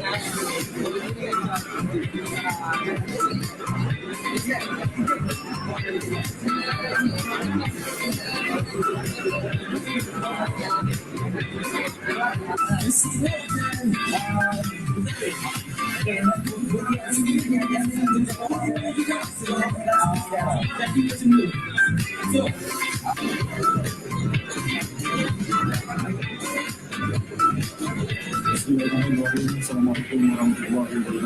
Assalamualaikum warahmatullahi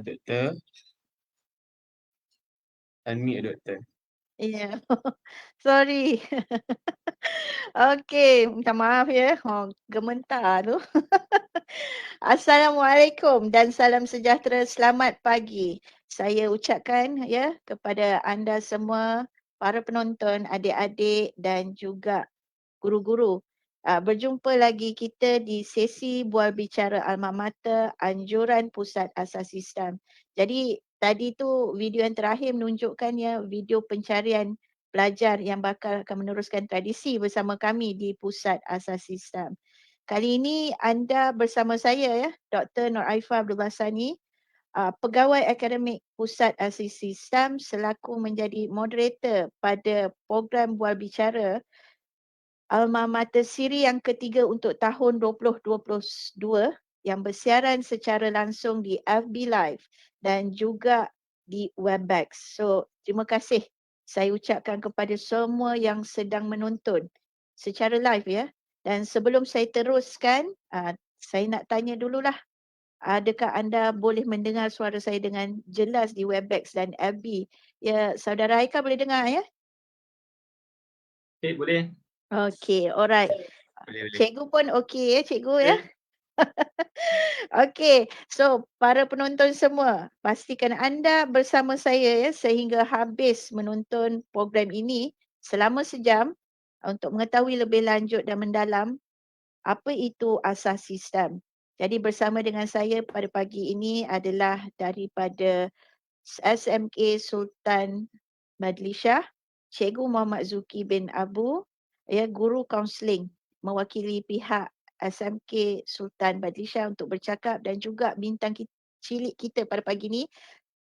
Doktor. Unmute doktor. Ya, sorry. Okey, minta maaf ya. Gementar tu. Assalamualaikum dan salam sejahtera. Selamat pagi. Saya ucapkan ya kepada anda semua, para penonton, adik-adik dan juga guru-guru. Berjumpa lagi kita di sesi Bual Bicara Alma Mater Anjuran Pusat Asas Islam. Jadi tadi tu video yang terakhir menunjukkan ya video pencarian pelajar yang bakal akan meneruskan tradisi bersama kami di Pusat Asas Islam. Kali ini anda bersama saya ya, Dr. Nur Aifah Abdul Basani, Pegawai Akademik Pusat Asas Islam selaku menjadi moderator pada program Bual Bicara Alma Mater Siri yang ketiga untuk tahun 2022 yang bersiaran secara langsung di FB Live dan juga di Webex. So, terima kasih saya ucapkan kepada semua yang sedang menonton secara live ya. Dan sebelum saya teruskan, saya nak tanya dululah, adakah anda boleh mendengar suara saya dengan jelas di Webex dan FB? Ya, Saudara Aika boleh dengar ya? Okay, boleh. Okey, alright. Boleh. Cikgu pun okey ya, cikgu ya. Okey, so para penonton semua, pastikan anda bersama saya ya sehingga habis menonton program ini selama sejam untuk mengetahui lebih lanjut dan mendalam apa itu asas sistem. Jadi bersama dengan saya pada pagi ini adalah daripada SMK Sultan Madlisha, Cikgu Muhammad Zuki bin Abu, ya, guru kaunseling mewakili pihak SMK Sultan Madlisha untuk bercakap, dan juga bintang cilik kita pada pagi ini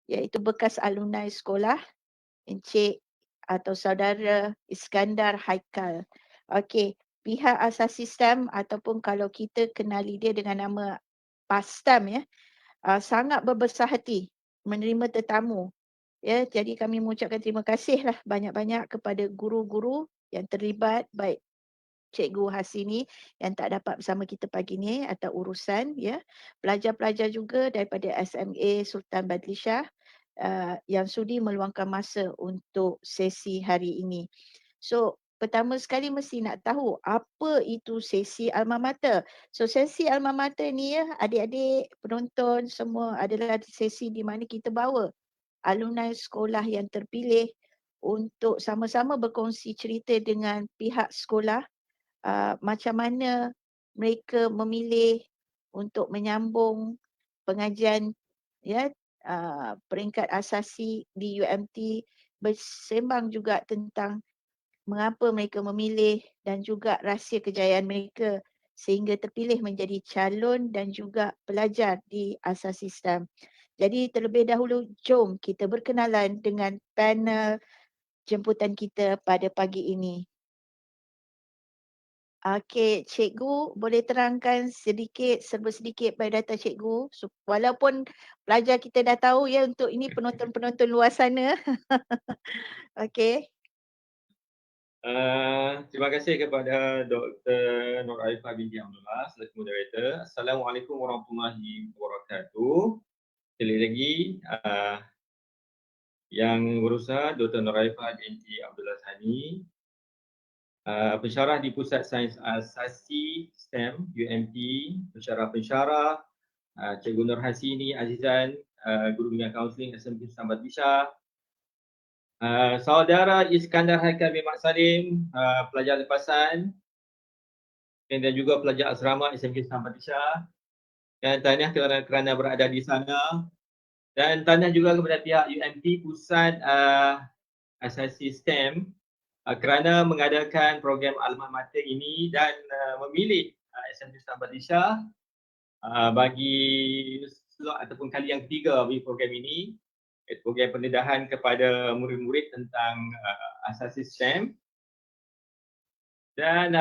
iaitu bekas alumni sekolah Encik atau Saudara Iskandar Haikal. Okey, pihak asas sistem ataupun kalau kita kenali dia dengan nama PASTAM ya, sangat berbesar hati menerima tetamu. Ya, jadi kami mengucapkan terima kasihlah banyak-banyak kepada guru-guru yang terlibat, baik Cikgu Hasini yang tak dapat bersama kita pagi ni atau urusan ya. Pelajar-pelajar juga daripada SMA Sultan Badlisha yang sudi meluangkan masa untuk sesi hari ini. So, pertama sekali mesti nak tahu apa itu sesi Alma Mater. So, sesi Alma Mater ni ya, adik-adik, penonton semua adalah sesi di mana kita bawa alumni sekolah yang terpilih untuk sama-sama berkongsi cerita dengan pihak sekolah macam mana mereka memilih untuk menyambung pengajian ya peringkat asasi di UMT bersembang juga tentang mengapa mereka memilih dan juga rahsia kejayaan mereka sehingga terpilih menjadi calon dan juga pelajar di asasi STEM. Jadi terlebih dahulu jom kita berkenalan dengan panel jemputan kita pada pagi ini. Okey, cikgu boleh terangkan sedikit, serba sedikit biodata cikgu. Walaupun pelajar kita dah tahu ya untuk ini penonton-penonton luar sana. Okey. Terima kasih kepada Dr. Nur Arifah binti Abdullah selaku moderator. Assalamualaikum warahmatullahi wabarakatuh. Sekali lagi, yang berusaha Dr. Nur Arifah binti Abdullah Sani, pensyarah di Pusat Sains Asasi STEM UMT, pensyarah-pensyarah, Cikgu Nur Hasini Azizan, Guru Bidang Kaunseling SMP Sambat Bisha, Saudara Iskandar Haikal bin Mak Salim, pelajar lepasan dan juga pelajar asrama SMK Sambat Bisha, dan tahniah kerana berada di sana, dan tahniah juga kepada pihak UMT Pusat Asasi STEM kerana mengadakan program Alma Mater ini dan memilih SMK Sambat Bisha bagi slot ataupun kali yang ketiga bagi program ini, program pendedahan kepada murid-murid tentang asasi STEM. Dan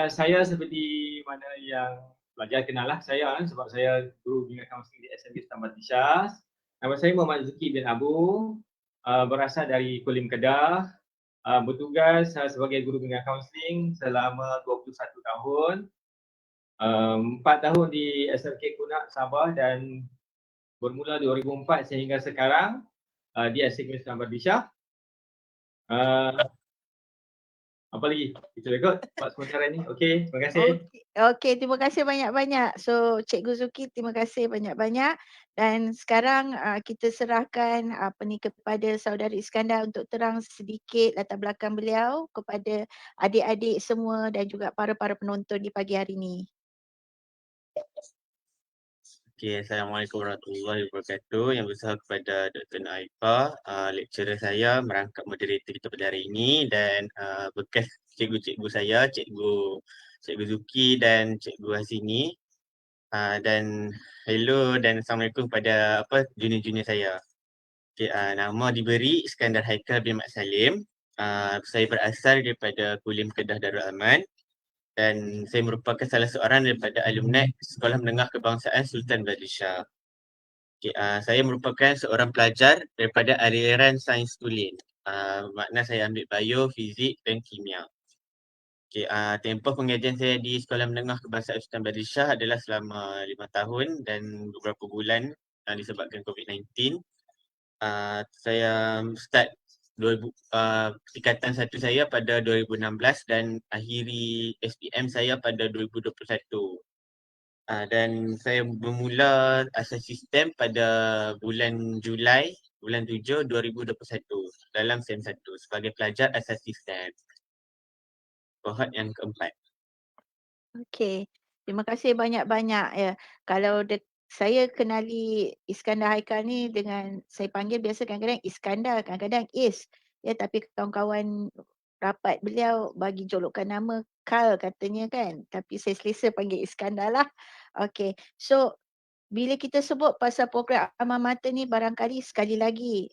saya seperti mana yang pelajar kenal lah saya sebab saya guru bina kaunseling di SMK Sambat Bisha. Nama saya Muhammad Zuki bin Abu, berasal dari Kulim Kedah, bertugas sebagai guru bina kaunseling selama 21 tahun. 4 tahun di SMK Kunak Sabah dan bermula 2004 sehingga sekarang di SMK Sambat Bisha. Apa lagi? Itu ikut Pak sementara ni. Okey, terima kasih. Okey, terima kasih banyak-banyak. So, Cikgu Zuki, terima kasih banyak-banyak. Dan sekarang kita serahkan kepada Saudara Iskandar untuk terang sedikit latar belakang beliau kepada adik-adik semua dan juga para-para penonton di pagi hari ini. Okay, Assalamualaikum warahmatullahi wabarakatuh. Yang bersama kepada Dr. Naifah, lecturer saya, merangkap moderator kita pada hari ini, dan bekas cikgu-cikgu saya, Cikgu Zuki dan Cikgu Hasini. Dan hello dan Assalamualaikum kepada junior-junior saya. Okay, nama diberi Iskandar Haikal bin Mak Salim. Saya berasal daripada Kulim Kedah Darul Aman. Dan saya merupakan salah seorang daripada alumni Sekolah Menengah Kebangsaan Sultan Bladir Shah. Okay, saya merupakan seorang pelajar daripada aliran Sains Tulen. Makna saya ambil bio, fizik dan kimia. Okay, tempoh pengajian saya di Sekolah Menengah Kebangsaan Sultan Bladir Shah adalah selama 5 tahun dan beberapa bulan disebabkan COVID-19. Saya start tingkatan 1 saya pada 2016 dan akhiri SPM saya pada 2021. Dan saya bermula asas sistem pada bulan Julai, bulan 7, 2021 dalam SEM 1 sebagai pelajar asas sistem. Kohort yang keempat. Okey, terima kasih banyak-banyak ya. Kalau saya kenali Iskandar Haikal ni dengan saya panggil biasa kadang-kadang Iskandar, kadang-kadang Is. Ya, tapi kawan-kawan rapat beliau bagi julukan nama Kal katanya kan. Tapi saya selesa panggil Iskandar lah. Okey, so bila kita sebut pasal program Alma Mater ni barangkali sekali lagi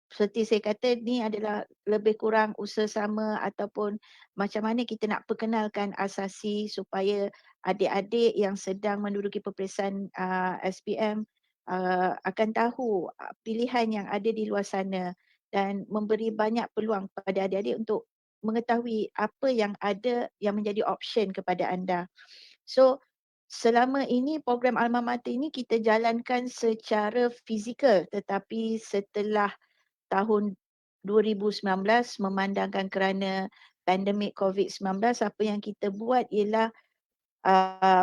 seperti saya kata ni adalah lebih kurang usaha sama ataupun macam mana kita nak perkenalkan asasi supaya adik-adik yang sedang menduduki peperiksaan SPM akan tahu pilihan yang ada di luar sana dan memberi banyak peluang kepada adik-adik untuk mengetahui apa yang ada yang menjadi option kepada anda. So selama ini program Alma Mater ini kita jalankan secara fizikal, tetapi setelah tahun 2019 memandangkan kerana pandemik COVID-19, apa yang kita buat ialah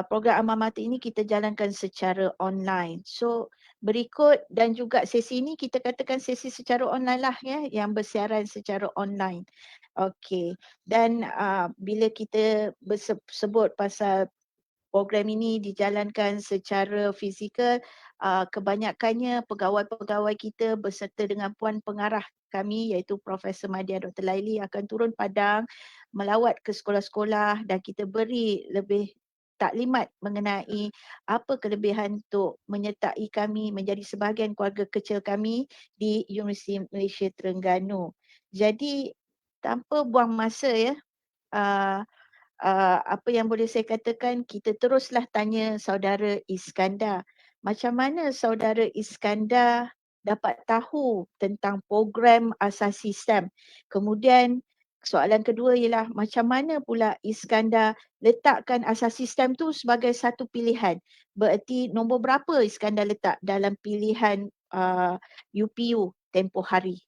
program Alma Mater ini kita jalankan secara online. So berikut dan juga sesi ini kita katakan sesi secara online lah ya, yang bersiaran secara online. Okey, dan bila kita sebut pasal program ini dijalankan secara fizikal, kebanyakannya pegawai-pegawai kita berserta dengan puan pengarah kami iaitu Profesor Madya Dr. Laili akan turun padang melawat ke sekolah-sekolah dan kita beri lebih taklimat mengenai apa kelebihan untuk menyertai kami menjadi sebahagian keluarga kecil kami di Universiti Malaysia Terengganu. Jadi tanpa buang masa ya, apa yang boleh saya katakan, kita teruslah tanya saudara Iskandar. Macam mana saudara Iskandar dapat tahu tentang program asas sistem? Kemudian soalan kedua ialah macam mana pula Iskandar letakkan asas sistem tu sebagai satu pilihan? Bererti nombor berapa Iskandar letak dalam pilihan UPU tempoh hari?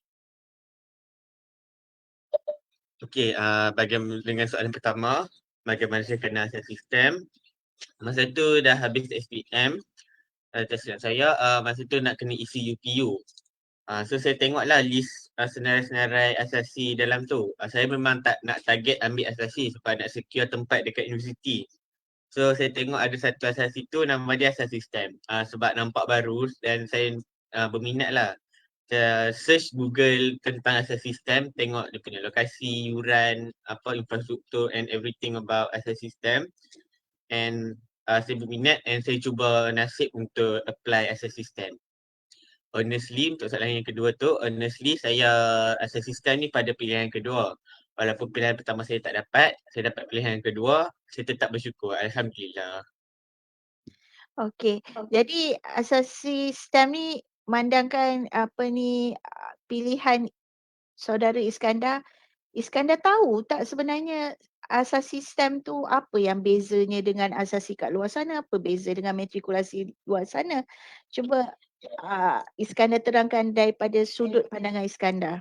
Okey, dengan soalan pertama, bagaimana saya kenal asas sistem. Masa tu dah habis SPM, tak silap saya, masa tu nak kena isi UPU. So saya tengoklah list senarai-senarai asasi dalam tu. Saya memang tak nak target ambil asasi sebab nak secure tempat dekat universiti. So saya tengok ada satu asasi tu nama dia asas sistem. Sebab nampak baru dan saya berminat lah. Saya search Google tentang asas sistem, tengok dia punya lokasi, yuran, infrastruktur and everything about asas sistem. And saya berminat and saya cuba nasib untuk apply asas sistem. Honestly, untuk soalan yang kedua tu, saya asas sistem ni pada pilihan kedua. Walaupun pilihan pertama saya tak dapat, saya dapat pilihan yang kedua, saya tetap bersyukur. Alhamdulillah. Okey, jadi asas sistem ni memandangkan pilihan saudara Iskandar. Iskandar tahu tak sebenarnya asas sistem tu apa yang bezanya dengan asasi kat luar sana, apa beza dengan matrikulasi luar sana? Cuba Iskandar terangkan daripada sudut pandangan Iskandar.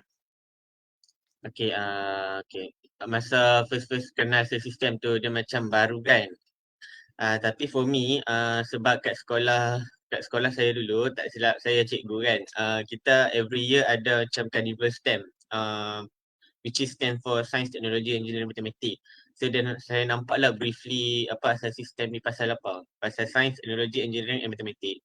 Okey, masa first kenal asas sistem tu dia macam baru kan. Tapi for me, sebab kat sekolah saya dulu, tak silap saya cikgu kan, kita every year ada macam carnival STEM, which is stand for Science, Technology, Engineering, Mathematics. So saya nampaklah briefly apa asas sistem ni pasal apa. Pasal Science, Technology, Engineering and Mathematics.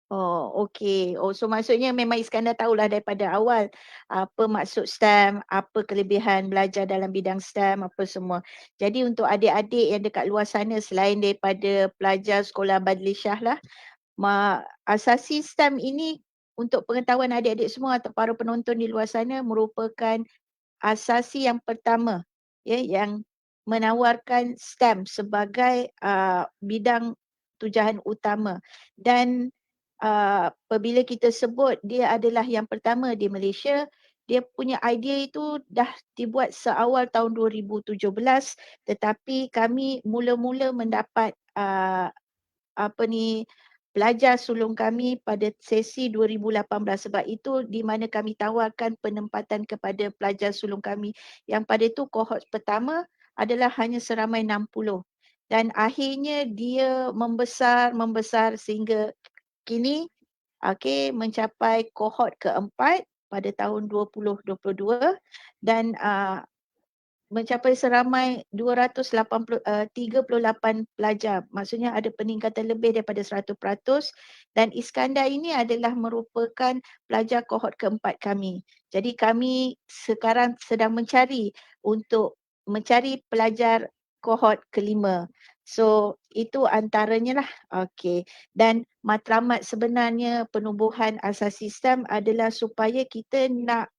Oh, okey. Oh, so maksudnya memang Iskandar tahulah daripada awal apa maksud STEM, apa kelebihan belajar dalam bidang STEM, apa semua. Jadi untuk adik-adik yang dekat luar sana selain daripada pelajar sekolah Badlishah lah, asasi STEM ini untuk pengetahuan adik-adik semua atau para penonton di luar sana merupakan asasi yang pertama ya yang menawarkan STEM sebagai bidang tujuan utama dan apabila kita sebut dia adalah yang pertama di Malaysia, dia punya idea itu dah dibuat seawal tahun 2017 tetapi kami mula-mula mendapat pelajar sulung kami pada sesi 2018 sebab itu di mana kami tawarkan penempatan kepada pelajar sulung kami yang pada itu kohort pertama adalah hanya seramai 60 dan akhirnya dia membesar sehingga kini mencapai kohort keempat pada tahun 2022 dan mencapai seramai 38 pelajar. Maksudnya ada peningkatan lebih daripada 100% dan Iskandar ini adalah merupakan pelajar kohort keempat kami. Jadi kami sekarang sedang mencari pelajar kohort kelima. So itu antaranya lah. Okey. Dan matlamat sebenarnya penubuhan asas sistem adalah supaya kita nak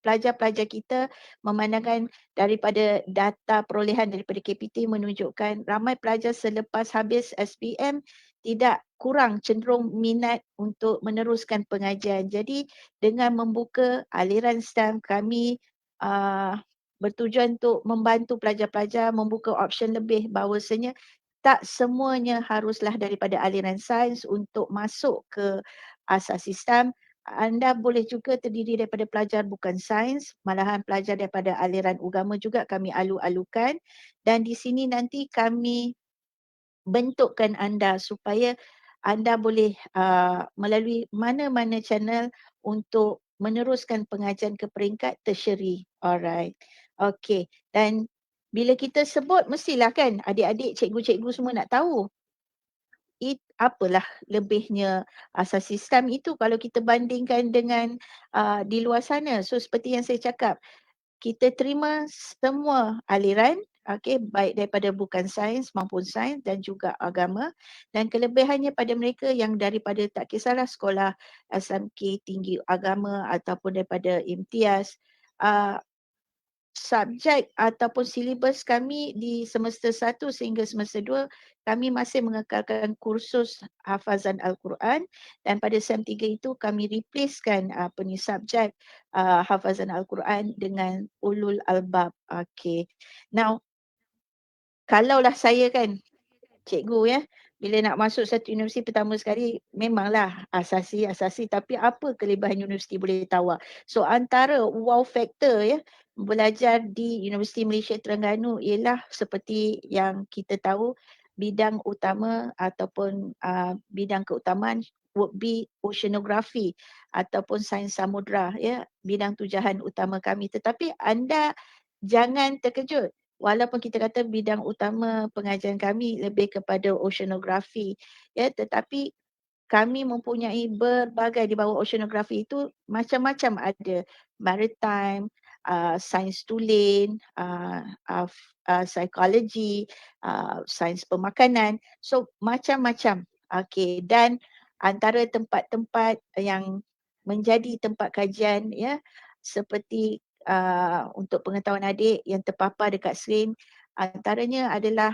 pelajar-pelajar kita memandangkan daripada data perolehan daripada KPT menunjukkan ramai pelajar selepas habis SPM tidak kurang cenderung minat untuk meneruskan pengajian. Jadi dengan membuka aliran STEM kami bertujuan untuk membantu pelajar-pelajar membuka option lebih bahawasanya tak semuanya haruslah daripada aliran sains untuk masuk ke asas sistem. Anda boleh juga terdiri daripada pelajar bukan sains, malahan pelajar daripada aliran agama juga kami alu-alukan dan di sini nanti kami bentukkan anda supaya anda boleh melalui mana-mana channel untuk meneruskan pengajian ke peringkat tertiary. Alright. Okey. Dan bila kita sebut mestilah kan adik-adik, cikgu-cikgu semua nak tahu apalah lebihnya asas sistem itu kalau kita bandingkan dengan di luar sana. So seperti yang saya cakap, kita terima semua aliran, baik daripada bukan sains maupun sains dan juga agama, dan kelebihannya pada mereka yang daripada tak kisahlah sekolah SMK tinggi agama ataupun daripada imtiaz, subjek ataupun silibus kami di semester 1 sehingga semester 2 kami masih mengekalkan kursus hafazan Al-Quran, dan pada SEM 3 itu kami replacekan subjek hafazan Al-Quran dengan ulul albab. Now kalaulah saya kan cikgu ya, bila nak masuk satu universiti pertama sekali memanglah asasi tapi apa kelebihan universiti boleh tawar. So antara wow factor ya belajar di Universiti Malaysia Terengganu ialah seperti yang kita tahu bidang utama ataupun bidang keutamaan would be oceanography ataupun sains samudra ya, bidang tujahan utama kami. Tetapi anda jangan terkejut. Walaupun kita kata bidang utama pengajian kami lebih kepada oceanography ya, tetapi kami mempunyai berbagai di bawah oceanography itu macam-macam, ada maritime, sains tulen, psikologi, sains pemakanan, so macam-macam. Dan antara tempat-tempat yang menjadi tempat kajian ya seperti untuk pengetahuan adik yang terpapar dekat skrin, antaranya adalah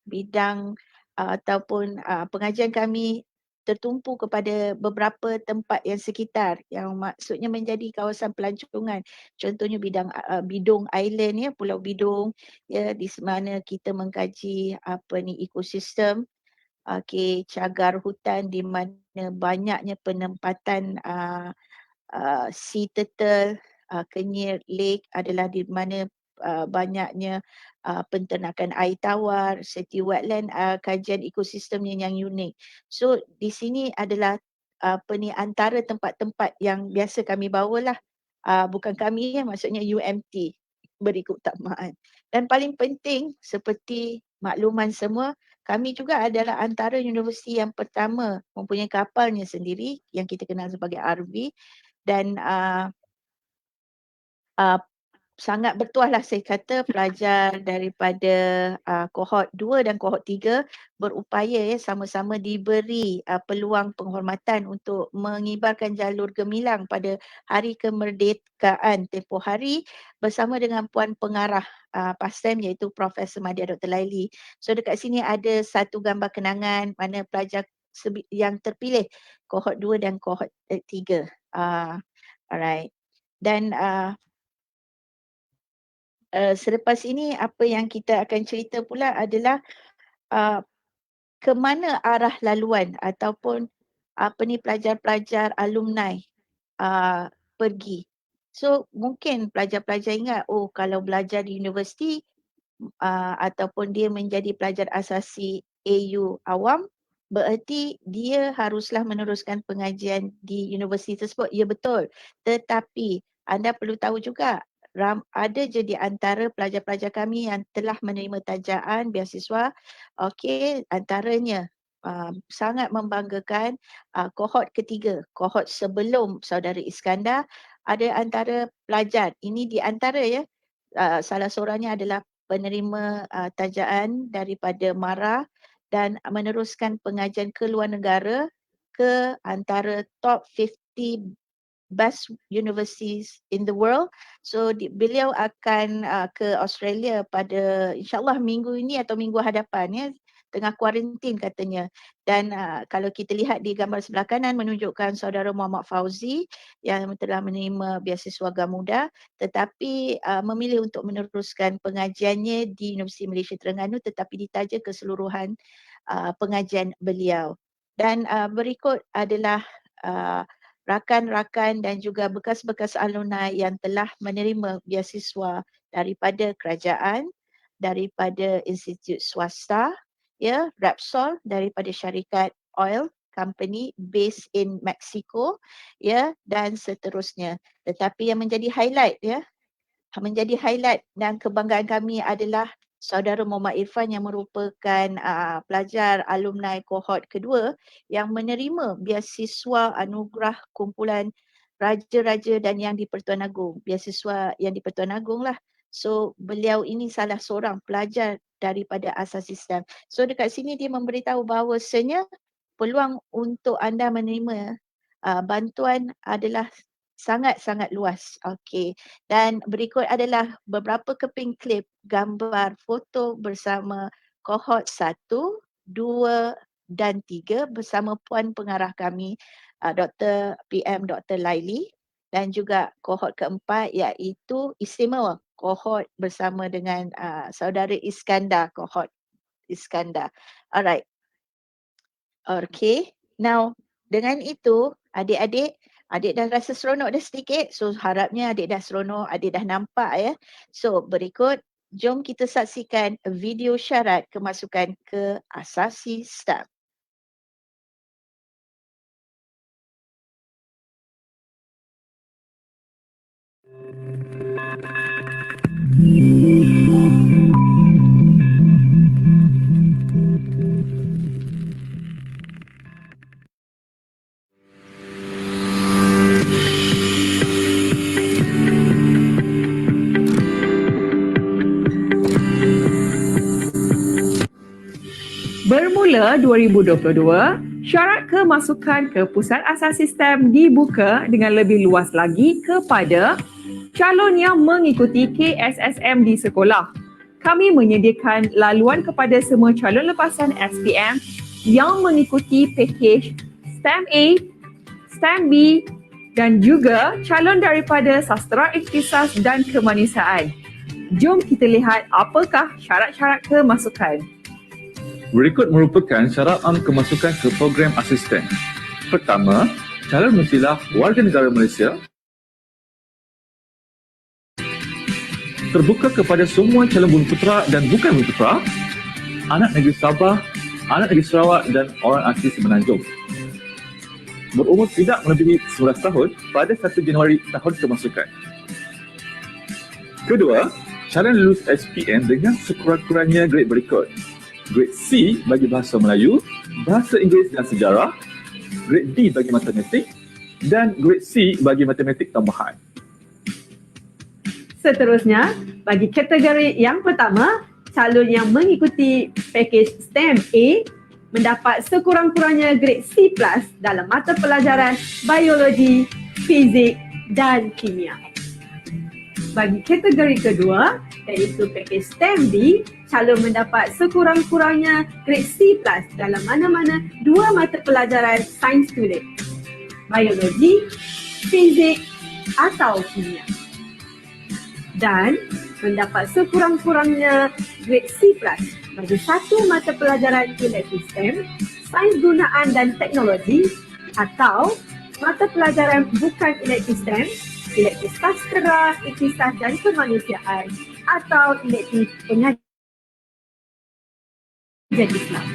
bidang ataupun pengajian kami tertumpu kepada beberapa tempat yang sekitar yang maksudnya menjadi kawasan pelancongan. Contohnya bidang Bidong Island ya, Pulau Bidong ya, di mana kita mengkaji ekosistem, cagar hutan di mana banyaknya penempatan sea turtle, Kenyir Lake adalah di mana banyaknya penternakan air tawar, serti wetland, kajian ekosistemnya yang unik. So di sini adalah antara tempat-tempat yang biasa kami bawalah, bukan kami ya, maksudnya UMT beri keutamaan. Dan paling penting seperti makluman semua, kami juga adalah antara universiti yang pertama mempunyai kapalnya sendiri yang kita kenal sebagai RV, dan sangat bertuah lah saya kata pelajar daripada kohort 2 dan kohort 3 berupaya ya sama-sama diberi peluang penghormatan untuk mengibarkan jalur gemilang pada hari kemerdekaan tempoh hari bersama dengan Puan Pengarah PASTEM iaitu Profesor Madya Dr. Laili. So dekat sini ada satu gambar kenangan mana pelajar yang terpilih kohort 2 dan kohort 3. Alright. Dan selepas ini apa yang kita akan cerita pula adalah ke mana arah laluan ataupun pelajar-pelajar alumni pergi. So mungkin pelajar-pelajar ingat, kalau belajar di universiti ataupun dia menjadi pelajar asasi AU awam, bererti dia haruslah meneruskan pengajian di universiti tersebut. Ya betul. Tetapi anda perlu tahu juga ada je di antara pelajar-pelajar kami yang telah menerima tajaan beasiswa. Antaranya sangat membanggakan kohort ketiga, kohort sebelum saudara Iskandar, ada antara pelajar, ini di antara ya, salah seorangnya adalah penerima tajaan daripada MARA dan meneruskan pengajian ke luar negara ke antara top 50 best universities in the world. So beliau akan ke Australia pada insyaAllah minggu ini atau minggu hadapan ya, tengah kuarantin katanya. Dan kalau kita lihat di gambar sebelah kanan menunjukkan saudara Muhammad Fauzi yang telah menerima beasiswa Gamuda tetapi memilih untuk meneruskan pengajiannya di Universiti Malaysia Terengganu tetapi ditaja keseluruhan pengajian beliau. Dan berikut adalah rakan-rakan dan juga bekas-bekas alumni yang telah menerima beasiswa daripada kerajaan, daripada institut swasta, ya, Repsol daripada syarikat oil company based in Mexico, ya, dan seterusnya. Tetapi yang menjadi highlight ya, menjadi highlight dan kebanggaan kami adalah Saudara Muhammad Irfan yang merupakan pelajar alumni kohort kedua yang menerima beasiswa anugerah kumpulan raja-raja dan yang di Pertuan Agong, beasiswa yang di Pertuan Agong lah. So beliau ini salah seorang pelajar daripada asas Islam. So dekat sini dia memberitahu bahawasanya peluang untuk anda menerima bantuan adalah sangat-sangat luas. Okey. Dan berikut adalah beberapa keping klip gambar foto bersama kohort 1, 2 dan 3 bersama Puan Pengarah kami Dr. PM Dr. Laili, dan juga kohort keempat iaitu istimewa kohort bersama dengan saudara Iskandar, kohort Iskandar. Alright. Okay. Now dengan itu adik dah rasa seronok dah sedikit. So harapnya adik dah seronok, adik dah nampak ya. So berikut jom kita saksikan video syarat kemasukan ke asasi STEM. Bermula 2022, syarat kemasukan ke Pusat Asas Sistem dibuka dengan lebih luas lagi kepada calon yang mengikuti KSSM di sekolah. Kami menyediakan laluan kepada semua calon lepasan SPM yang mengikuti pakej STEM A, STEM B dan juga calon daripada Sastera Ikhtisas dan Kemanusiaan. Jom kita lihat apakah syarat-syarat kemasukan. Berikut merupakan syaratan kemasukan ke program asisten. Pertama, calon mestilah warga negara Malaysia. Terbuka kepada semua calon bumiputera dan bukan bumiputera, anak negeri Sabah, anak negeri Sarawak dan orang asli Semenanjung. Berumur tidak melebihi 19 tahun pada 1 Januari tahun kemasukan. Kedua, calon lulus SPM dengan sekurang-kurangnya grade berikut. Grade C bagi Bahasa Melayu, Bahasa Inggeris dan Sejarah, Grade D bagi Matematik dan Grade C bagi Matematik Tambahan. Seterusnya, bagi kategori yang pertama, calon yang mengikuti pakej STEM A mendapat sekurang-kurangnya grade C+ dalam mata pelajaran biologi, fizik dan kimia. Bagi kategori kedua, iaitu pakej STEM B, calon mendapat sekurang-kurangnya grade C+ dalam mana-mana dua mata pelajaran sains tulis, biologi, fizik atau kimia. Dan mendapat sekurang-kurangnya grade C+ bagi satu mata pelajaran elektif STEM, sains gunaan dan teknologi atau mata pelajaran bukan elektif STEM, elektif sastera, ikhtisas dan kemanusiaan atau elektif pengajian Islam.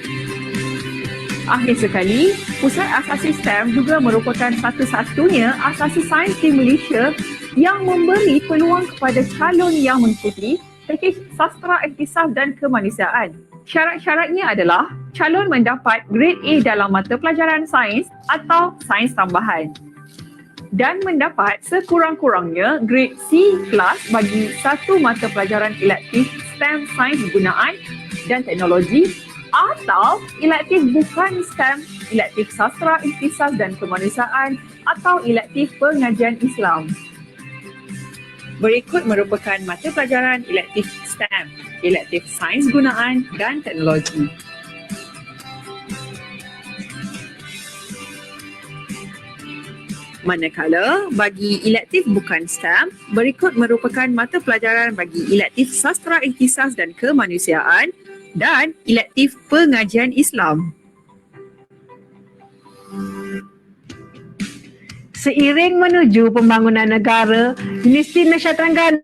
Akhir sekali, Pusat Asas Sistem juga merupakan satu-satunya asasi sains di Malaysia yang memberi peluang kepada calon yang mengikuti pakej Sastera Ikhtisas dan Kemanusiaan. Syarat-syaratnya adalah calon mendapat grade A dalam mata pelajaran sains atau sains tambahan dan mendapat sekurang-kurangnya grade C+ bagi satu mata pelajaran elektif STEM Sains Gunaan dan Teknologi atau elektif bukan STEM, elektif Sastera Ikhtisas dan Kemanusiaan atau elektif Pengajian Islam. Berikut merupakan mata pelajaran elektif STEM, elektif Sains Gunaan dan Teknologi. Manakala bagi elektif bukan STEM, berikut merupakan mata pelajaran bagi elektif Sastera Ikhtisas dan Kemanusiaan dan elektif Pengajian Islam. Seiring menuju pembangunan negara, Universiti Malaysia Terengganu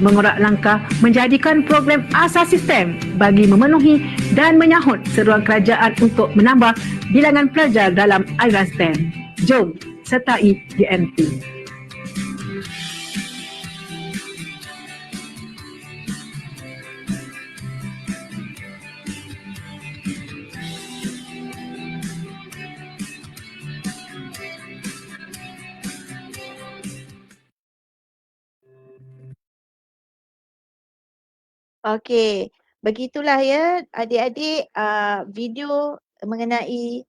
mengorak langkah menjadikan program asas sistem bagi memenuhi dan menyahut seruan kerajaan untuk menambah bilangan pelajar dalam aliran STEM. Jom sertai DMT. Okey, begitulah ya adik-adik video mengenai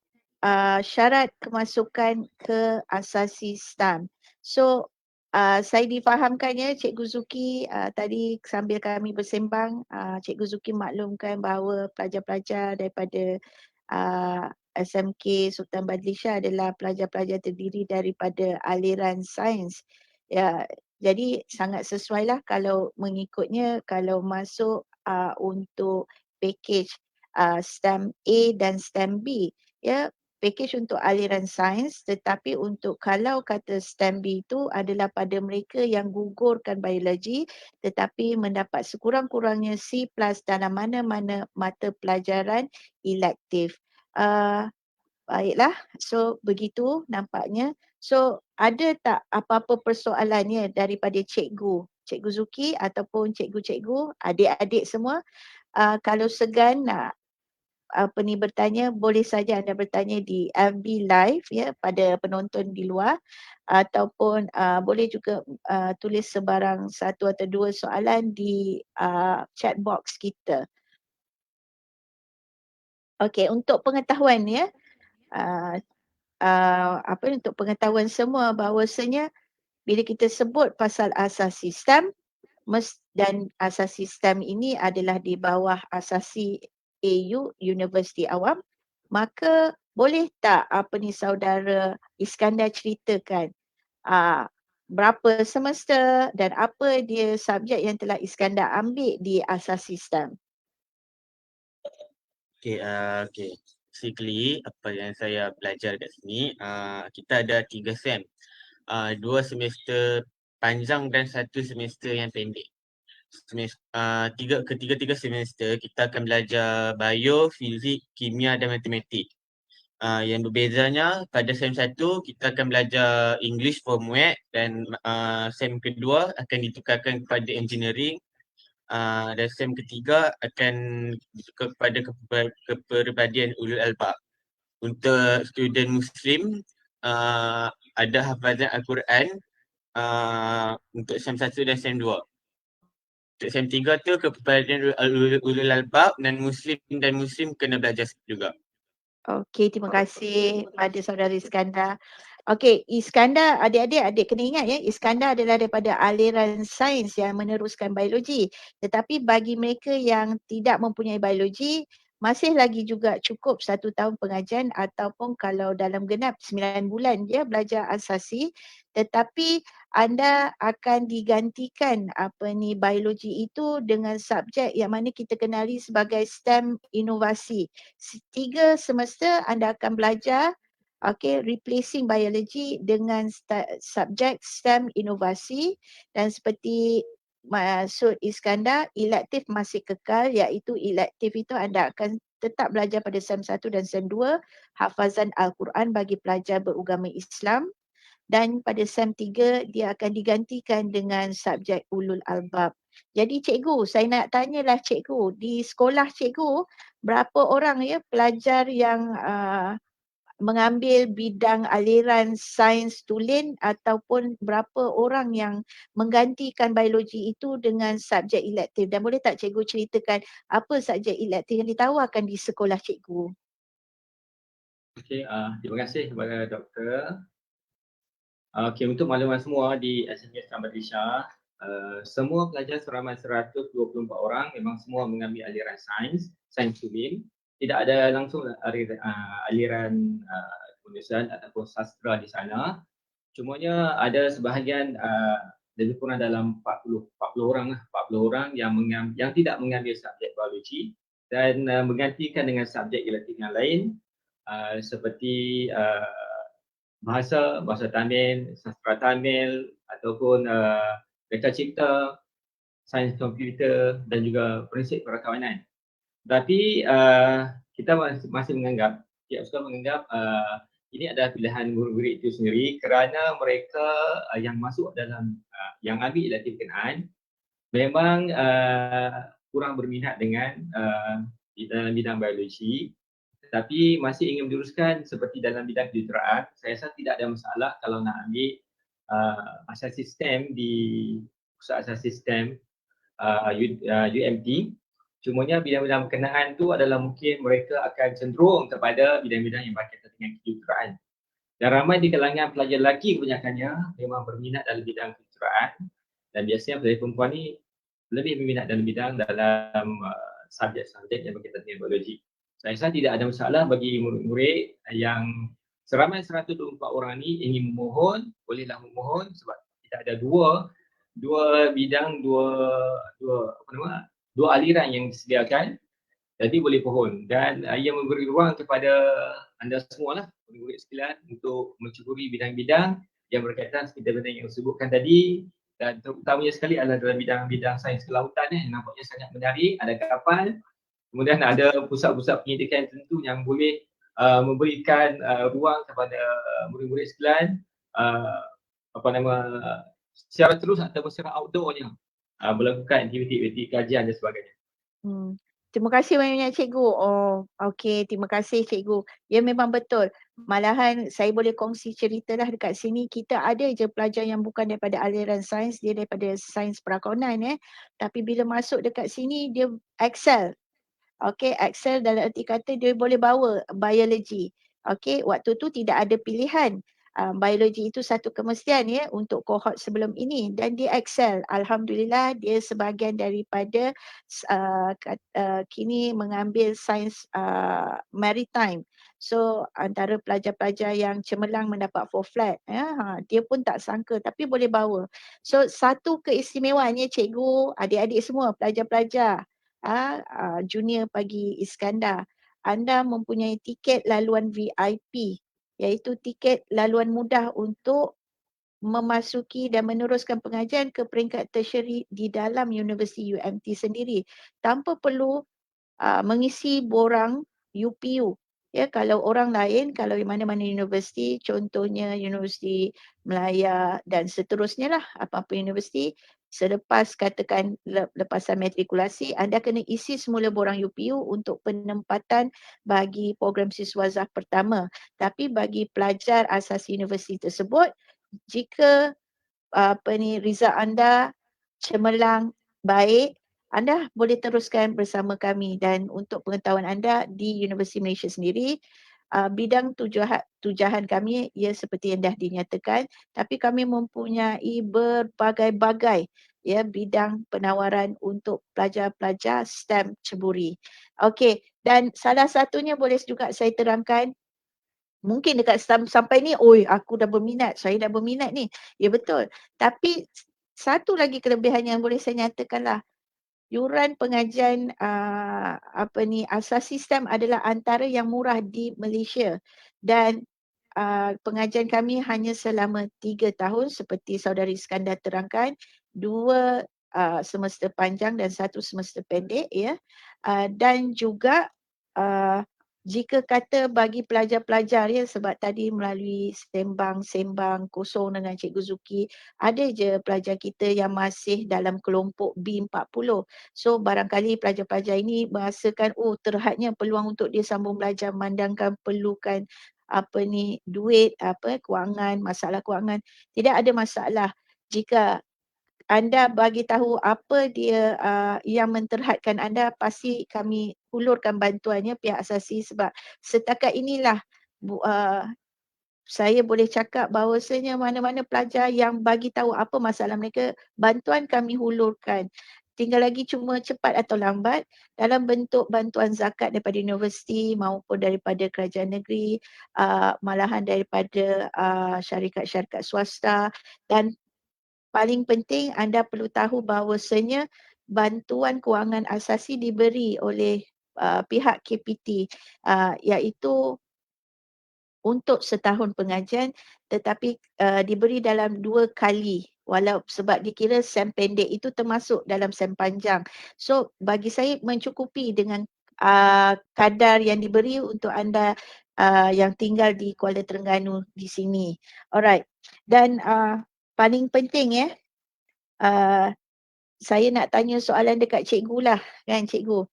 syarat kemasukan ke asasi STAM. So saya difahamkan ya Cikgu Zuki tadi sambil kami bersembang Cikgu Zuki maklumkan bahawa pelajar-pelajar daripada SMK Sultan Badlisha adalah pelajar-pelajar terdiri daripada aliran sains. Ya, jadi sangat sesuai lah kalau mengikutnya kalau masuk untuk package STEM A dan STEM B. Ya, package untuk aliran sains tetapi untuk kalau kata STEM B itu adalah pada mereka yang gugurkan biologi tetapi mendapat sekurang-kurangnya C+ dalam mana-mana mata pelajaran elektif. Baiklah, so begitu nampaknya. So ada tak apa-apa persoalannya daripada cikgu, Cikgu Zuki ataupun cikgu-cikgu, adik-adik semua kalau segan nak bertanya boleh saja anda bertanya di FB Live ya pada penonton di luar ataupun boleh juga tulis sebarang satu atau dua soalan di chat box kita. Okey, untuk pengetahuan ya untuk pengetahuan semua bahawasanya bila kita sebut pasal asas sistem dan asas sistem ini adalah di bawah asasi AU Universiti Awam, maka boleh tak saudara Iskandar ceritakan berapa semester dan apa dia subjek yang telah Iskandar ambil di asas sistem? Okay. Basically, apa yang saya belajar kat sini, kita ada 3 sem. 2 semester panjang dan 1 semester yang pendek. Ketiga-tiga semester kita akan belajar bio, fizik, kimia dan matematik. Yang berbezanya pada sem 1 kita akan belajar English form WET dan sem kedua akan ditukarkan kepada engineering. Dan sem ketiga akan kepada kepribadian ulul albab. Untuk student Muslim ada hafazan Al-Quran untuk sem 1 dan sem 2. Untuk sem 3 tu kepribadian ulul albab dan Muslim kena belajar juga. Okey, terima kasih pada saudara Iskandar. Okey, Iskandar, adik-adik kena ingat ya, Iskandar adalah daripada aliran sains yang meneruskan biologi. Tetapi bagi mereka yang tidak mempunyai biologi, masih lagi juga cukup 1 tahun pengajian ataupun kalau dalam genap 9 bulan dia belajar asasi. Tetapi anda akan digantikan biologi itu dengan subjek yang mana kita kenali sebagai STEM inovasi. 3 semester anda akan belajar replacing biology dengan subjek STEM inovasi dan seperti maksud Iskandar, elektif masih kekal iaitu elektif itu anda akan tetap belajar pada SEM 1 dan SEM 2 hafazan Al-Quran bagi pelajar beragama Islam dan pada SEM 3 dia akan digantikan dengan subjek ulul albab. Jadi cikgu, saya nak tanyalah cikgu, di sekolah cikgu berapa orang ya pelajar yang mengambil bidang aliran sains tulen ataupun berapa orang yang menggantikan biologi itu dengan subjek elektif dan boleh tak cikgu ceritakan apa subjek elektif yang ditawarkan di sekolah cikgu? Okey, terima kasih kepada doktor. Okey, untuk makluman semua di SMK Sultan Badlisha, semua pelajar seramai 124 orang memang semua mengambil aliran sains tulen. Tidak ada langsung aliran penulisan ataupun sastra di sana. Cumanya ada sebahagian lebih kurang dalam 40 orang yang tidak mengambil subjek biologi dan menggantikan dengan subjek elektif yang lain seperti bahasa Tamil, sastra Tamil ataupun peta cipta, sains komputer dan juga prinsip perkawanan. Tapi kita masih menganggap, pihak sekolah menganggap ini adalah pilihan guru-guru itu sendiri kerana mereka yang masuk dalam yang ambil elektif berkenaan memang kurang berminat dengan dalam bidang biologi tetapi masih ingin meneruskan seperti dalam bidang kejuruteraan. Saya rasa tidak ada masalah kalau nak ambil asas sistem di pusat asas sistem UMT. Cumanya bidang-bidang berkenaan tu adalah mungkin mereka akan cenderung kepada bidang-bidang yang berkaitan dengan kejuruteraan. Dan ramai di kalangan pelajar lelaki kebanyakannya memang berminat dalam bidang kejuruteraan, dan biasanya pelajar perempuan ni lebih berminat dalam bidang dalam subjek-subjek yang berkaitan dengan biologi. Saya rasa tidak ada masalah bagi murid-murid yang seramai 124 orang ni ingin memohon, bolehlah memohon, sebab kita ada dua bidang, dua aliran yang disediakan, jadi boleh pohon. Dan ia memberi ruang kepada anda semua lah, murid-murid sekalian, untuk mencuburi bidang-bidang yang berkaitan seperti benda yang disebutkan tadi, dan terutamanya sekali adalah dalam bidang-bidang sains kelautan yang nampaknya sangat menarik. Ada kapal, kemudian ada pusat-pusat pendidikan tertentu yang boleh memberikan ruang kepada murid-murid sekalian secara terus ataupun secara outdoornya melakukan aktiviti-aktiviti kajian dan sebagainya. Terima kasih banyak cikgu. Oh, okey, terima kasih cikgu. Ya memang betul. Malahan saya boleh kongsi ceritalah dekat sini, kita ada je pelajar yang bukan daripada aliran sains, dia daripada sains perakonan tapi bila masuk dekat sini dia excel. Okey, excel dalam erti kata dia boleh bawa biologi. Okey, waktu tu tidak ada pilihan. Biologi itu satu kemestian untuk kohort sebelum ini, dan dia excel. Alhamdulillah, dia sebahagian daripada kini mengambil sains maritime. So antara pelajar-pelajar yang cemerlang mendapat 4 flat, dia pun tak sangka tapi boleh bawa. So satu keistimewaannya cikgu, adik-adik semua, pelajar-pelajar junior pagi Iskandar, anda mempunyai tiket laluan VIP, iaitu tiket laluan mudah untuk memasuki dan meneruskan pengajian ke peringkat tertiary di dalam Universiti UMT sendiri tanpa perlu mengisi borang UPU. Kalau orang lain, kalau di mana-mana universiti, contohnya Universiti Melaya dan seterusnya lah, apa-apa universiti, selepas katakan lepasan matrikulasi, anda kena isi semula borang UPU untuk penempatan bagi program siswazah pertama. Tapi bagi pelajar asas universiti tersebut, jika result anda cemerlang baik, anda boleh teruskan bersama kami. Dan untuk pengetahuan anda, di Universiti Malaysia sendiri, bidang tujahan kami ia seperti yang dah dinyatakan, tapi kami mempunyai berbagai-bagai bidang penawaran untuk pelajar-pelajar STEM ceburi. Okey, dan salah satunya boleh juga saya terangkan, mungkin dekat sampai ni, oi aku dah berminat, saya dah berminat ni. Ya betul. Tapi satu lagi kelebihan yang boleh saya nyatakan lah, yuran pengajian asas sistem adalah antara yang murah di Malaysia, dan pengajian kami hanya selama 3 tahun seperti saudari Iskandar terangkan, 2 semester panjang dan 1 semester pendek dan juga jika kata bagi pelajar-pelajar sebab tadi melalui sembang kosong dengan Cikgu Zuki, ada je pelajar kita yang masih dalam kelompok B40. So barangkali pelajar-pelajar ini merasakan terhadnya peluang untuk dia sambung belajar, memandangkan perlukan duit, kewangan, masalah kewangan. Tidak ada masalah jika anda bagi tahu apa dia yang menterhadkan anda, pasti kami hulurkan bantuannya pihak asasi, sebab setakat inilah saya boleh cakap bahawasanya mana-mana pelajar yang bagi tahu apa masalah mereka, bantuan kami hulurkan. Tinggal lagi cuma cepat atau lambat dalam bentuk bantuan zakat daripada universiti maupun daripada kerajaan negeri, malahan daripada syarikat-syarikat swasta. Dan paling penting anda perlu tahu bahawasanya bantuan kewangan asasi diberi oleh pihak KPT, iaitu untuk setahun pengajian, tetapi diberi dalam 2 kali, sebab dikira sem pendek itu termasuk dalam sem panjang. So bagi saya mencukupi dengan kadar yang diberi untuk anda yang tinggal di Kuala Terengganu di sini. Alright. Dan paling penting saya nak tanya soalan dekat cikgu lah kan cikgu.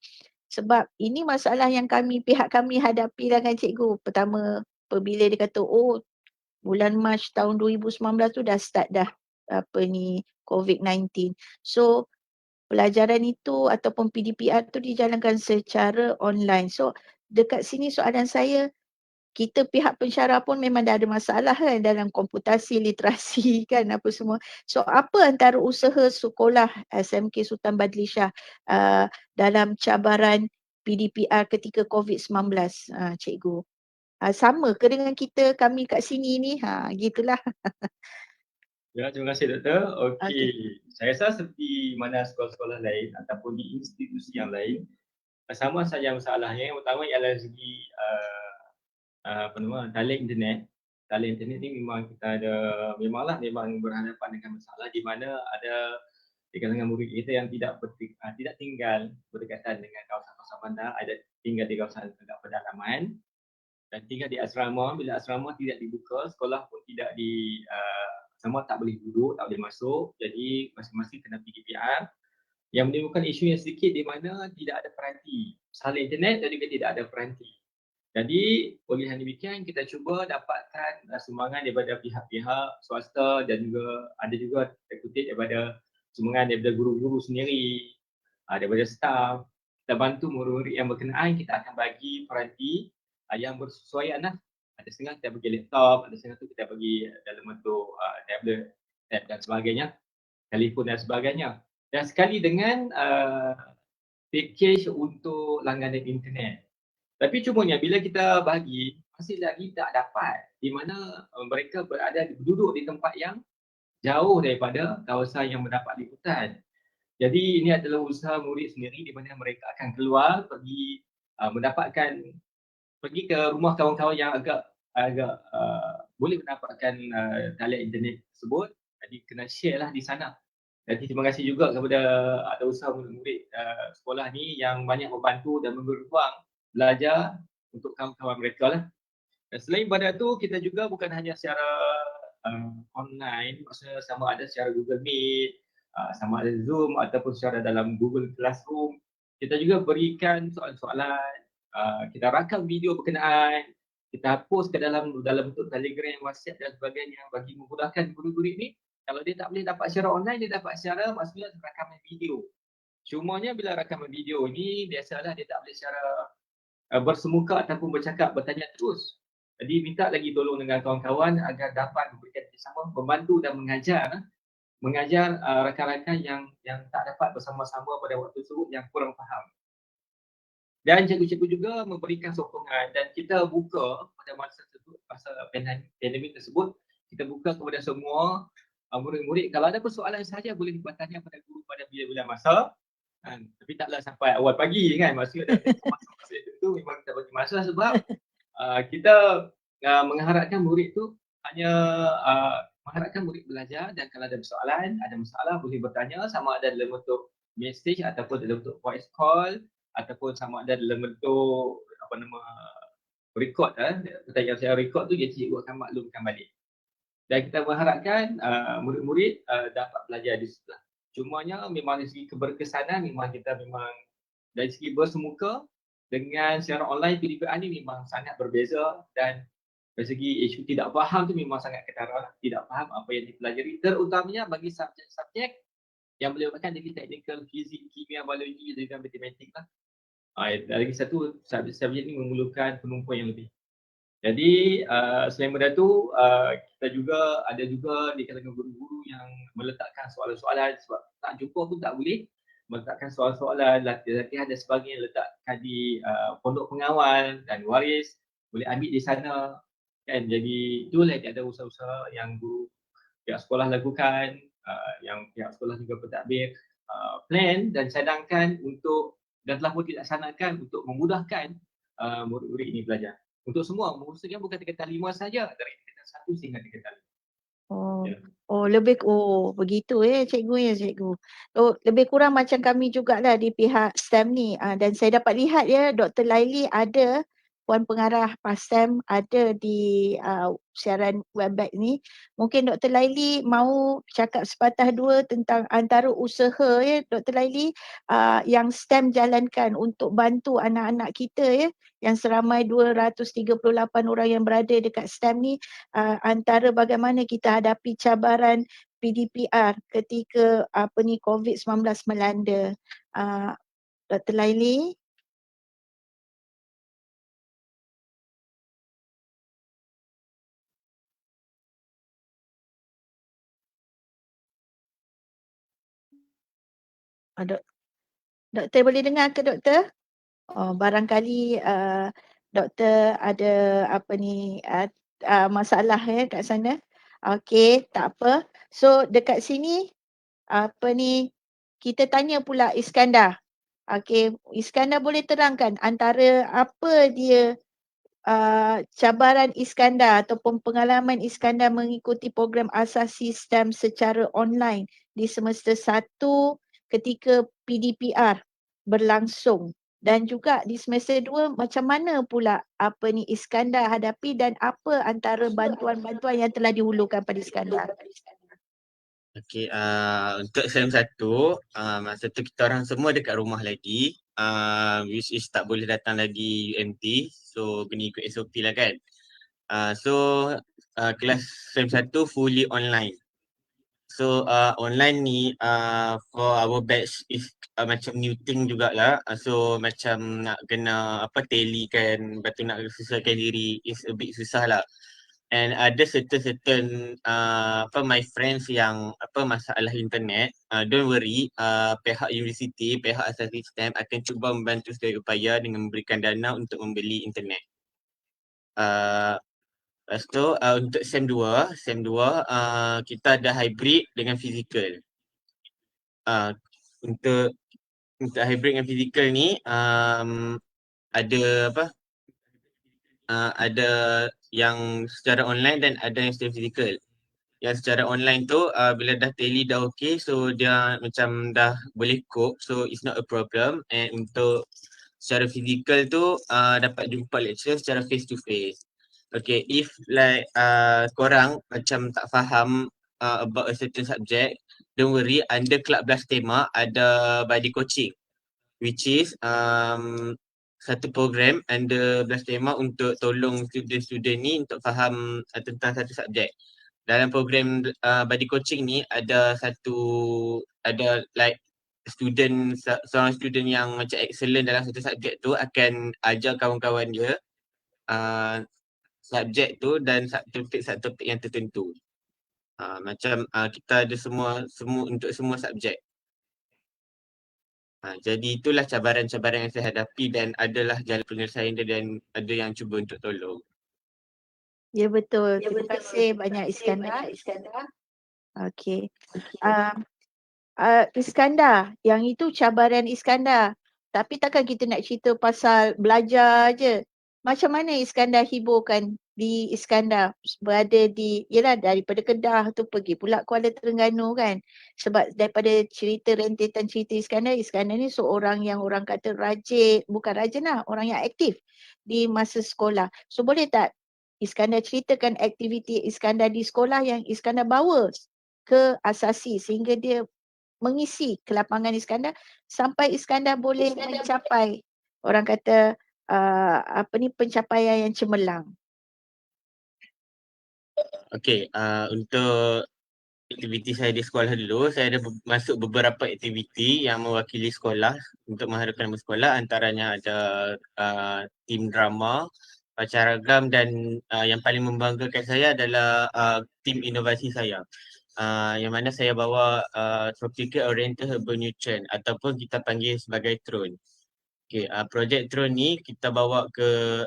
Sebab ini masalah yang pihak kami hadapi lah kan cikgu. Pertama, apabila dia kata bulan Mac tahun 2019 tu dah start dah COVID-19. So pelajaran itu ataupun PDPR tu dijalankan secara online. So dekat sini soalan saya, kita pihak pensyarah pun memang dah ada masalah kan dalam komputasi, literasi kan apa semua. So apa antara usaha sekolah SMK Sultan Badli Shah dalam cabaran PDPR ketika COVID-19, cikgu? Sama ke dengan kami kat sini ni? Gitulah. Ya, terima kasih Doktor. Okey. Okey. Saya rasa seperti mana sekolah-sekolah lain ataupun di institusi yang lain, sama saja masalahnya. Yang pertama ialah segi talian internet. Talian internet ni memang kita ada, memang berhadapan dengan masalah di mana ada di kalangan murid kita yang tidak tinggal berdekatan dengan kawasan-kawasan bandar, ada tinggal di kawasan dekat pedalaman dan tinggal di asrama. Bila asrama tidak dibuka, sekolah pun tidak semua tak boleh duduk, tak boleh masuk. Jadi masing-masing kena PDPR yang menimbulkan isu yang sedikit di mana tidak ada peranti. Salah internet dan juga tidak ada peranti. Jadi oleh yang demikian kita cuba dapatkan sumbangan daripada pihak-pihak swasta dan juga ada juga terkutip daripada sumbangan daripada guru-guru sendiri, daripada staff. Kita bantu murid-murid yang berkenaan, kita akan bagi peranti yang bersesuaian lah. Ada setengah kita bagi laptop, ada setengah tu kita bagi dalam bentuk tablet, tab dan sebagainya, telefon dan sebagainya. Dan sekali dengan package untuk langganan internet. Tapi cumanya bila kita bagi, masih lagi tak dapat di mana mereka duduk di tempat yang jauh daripada kawasan yang mendapat liputan. Jadi ini adalah usaha murid sendiri di mana mereka akan keluar pergi pergi ke rumah kawan-kawan yang agak boleh mendapatkan talian internet tersebut. Jadi kena share lah di sana. Jadi terima kasih juga kepada ada usaha murid-murid sekolah ni yang banyak membantu dan memberi ruang belajar untuk kawan-kawan mereka lah. Dan selain pada tu, kita juga bukan hanya secara online, maksudnya sama ada secara Google Meet, sama ada Zoom ataupun secara dalam Google Classroom. Kita juga berikan soalan-soalan, kita rakam video berkenaan, kita post ke dalam bentuk Telegram, WhatsApp dan sebagainya bagi memudahkan murid-murid ni. Kalau dia tak boleh dapat secara online, dia dapat secara maksudnya rakaman video. Cumanya bila rakaman video ni biasalah dia tak boleh secara bersemuka ataupun bertanya terus. Jadi minta lagi tolong dengan kawan-kawan agar dapat memberikan kerjasama, membantu dan mengajar rakan-rakan yang tak dapat bersama-sama pada waktu tersebut yang kurang faham. Dan cikgu-cikgu juga memberikan sokongan dan kita buka pada masa pandemik tersebut, kita buka kepada semua murid-murid. Kalau ada persoalan saja boleh bertanya pada guru pada bila-bila masa. Tapi taklah sampai awal pagi kan, maksudnya masa itu memang kita bagi masa sebab kita mengharapkan murid tu hanya mengharapkan murid belajar dan kalau ada masalah boleh bertanya sama ada dalam bentuk message ataupun dalam bentuk voice call ataupun sama ada dalam bentuk record. Pertanyaan saya record tu cikgu akan maklumkan balik. Dan kita mengharapkan murid-murid dapat belajar di situ. Cumanya memang dari segi keberkesanan memang dari segi bersemuka dengan secara online PDPR ni memang sangat berbeza dan dari segi isu tidak faham tu memang sangat ketara, tidak faham apa yang dipelajari terutamanya bagi subjek-subjek yang melibatkan dari teknikal fizik, kimia, biologi dan matematik lah. Lagi satu subjek ni memerlukan penumpuan yang lebih. Jadi selain daripada tu kita juga ada juga di kalangan guru-guru yang meletakkan soalan-soalan sebab tak jumpa pun tak boleh, meletakkan soalan-soalan, latihan dan sebagainya letakkan di pondok pengawal dan waris, boleh ambil di sana kan. Jadi itulah ada usaha-usaha yang guru pihak sekolah lakukan, yang pihak sekolah juga pentadbir plan dan cadangkan untuk dan telah pun dilaksanakan untuk memudahkan murid-murid ini belajar. Untuk semua, maksudnya bukan tingkatan 5 saja, dari tingkatan 1 sehingga tingkatan 5. Begitu cikgu. Lebih kurang macam kami jugalah di pihak STEM ni. Dan saya dapat lihat Dr. Laili ada, Puan Pengarah PASTEM ada di siaran Webex ni. Mungkin Dr. Laili mau cakap sepatah dua tentang antara usaha Dr. Laili yang STEM jalankan untuk bantu anak-anak kita yang seramai 238 orang yang berada dekat STEM ni, antara bagaimana kita hadapi cabaran PDPR ketika COVID-19 melanda. Dr. Laili. Doktor boleh dengar ke doktor? Barangkali doktor ada masalah kat sana. Okey, tak apa. So dekat sini kita tanya pula Iskandar. Okey, Iskandar boleh terangkan antara apa dia cabaran Iskandar ataupun pengalaman Iskandar mengikuti program asasi STEM secara online di semester 1 ketika PDPR berlangsung, dan juga di semester 2 macam mana pula Iskandar hadapi dan apa antara bantuan-bantuan yang telah dihulurkan pada Iskandar. Okey, untuk SEM 1, masa tu kita orang semua dekat rumah lagi, which is tak boleh datang lagi UMT, so kena ikut SOP lah kan. Kelas SEM 1 fully online. So online ni for our batch is macam new thing jugalah. So macam nak kena tally kan, lepas tu nak sesuaikan diri is a bit susah lah. And ada certain my friends yang masalah internet, don't worry, pihak universiti, pihak asasi STEM akan cuba membantu sedaya upaya dengan memberikan dana untuk membeli internet. Lepas tu untuk SEM 2 kita ada hybrid dengan fizikal. Untuk hybrid dengan fizikal ni ada yang secara online dan ada yang secara fizikal. Yang secara online tu bila dah tally dah okay, so dia macam dah boleh cope, so it's not a problem. And untuk secara fizikal tu dapat jumpa lecturer secara face to face. Okay, if like korang macam tak faham about a certain subject, don't worry, under Club Blastema ada buddy coaching, which is satu program under Blastema untuk tolong student-student ni untuk faham tentang satu subjek. Dalam program buddy coaching ni ada like seorang student yang macam excellent dalam satu subjek tu akan ajar kawan-kawan dia subjek tu dan subtopik yang tertentu. Macam kita ada semua untuk semua subjek. Jadi itulah cabaran-cabaran yang saya hadapi dan adalah jalan penyelesaian dia dan ada yang cuba untuk tolong. Ya betul. Terima kasih banyak Iskandar. Okey. Iskandar, yang itu cabaran Iskandar. Tapi takkan kita nak cerita pasal belajar je. Macam mana Iskandar hiburkan di Iskandar berada daripada Kedah tu pergi pula Kuala Terengganu kan. Sebab daripada rentetan cerita Iskandar ni seorang yang orang kata rajin, bukan rajin lah, orang yang aktif di masa sekolah. So boleh tak Iskandar ceritakan aktiviti Iskandar di sekolah yang Iskandar bawa ke asasi sehingga dia mengisi kelapangan Iskandar sampai Iskandar boleh mencapai orang kata pencapaian yang cemerlang. Okey, untuk aktiviti saya di sekolah dulu, saya ada masuk beberapa aktiviti yang mewakili sekolah untuk mengharumkan nama sekolah. Antaranya ada tim drama, pacaragam dan yang paling membanggakan saya adalah tim inovasi saya. Yang mana saya bawa Tropical Oriental Herbal Nutrient ataupun kita panggil sebagai TRON. Okay, projek TRON ni kita bawa ke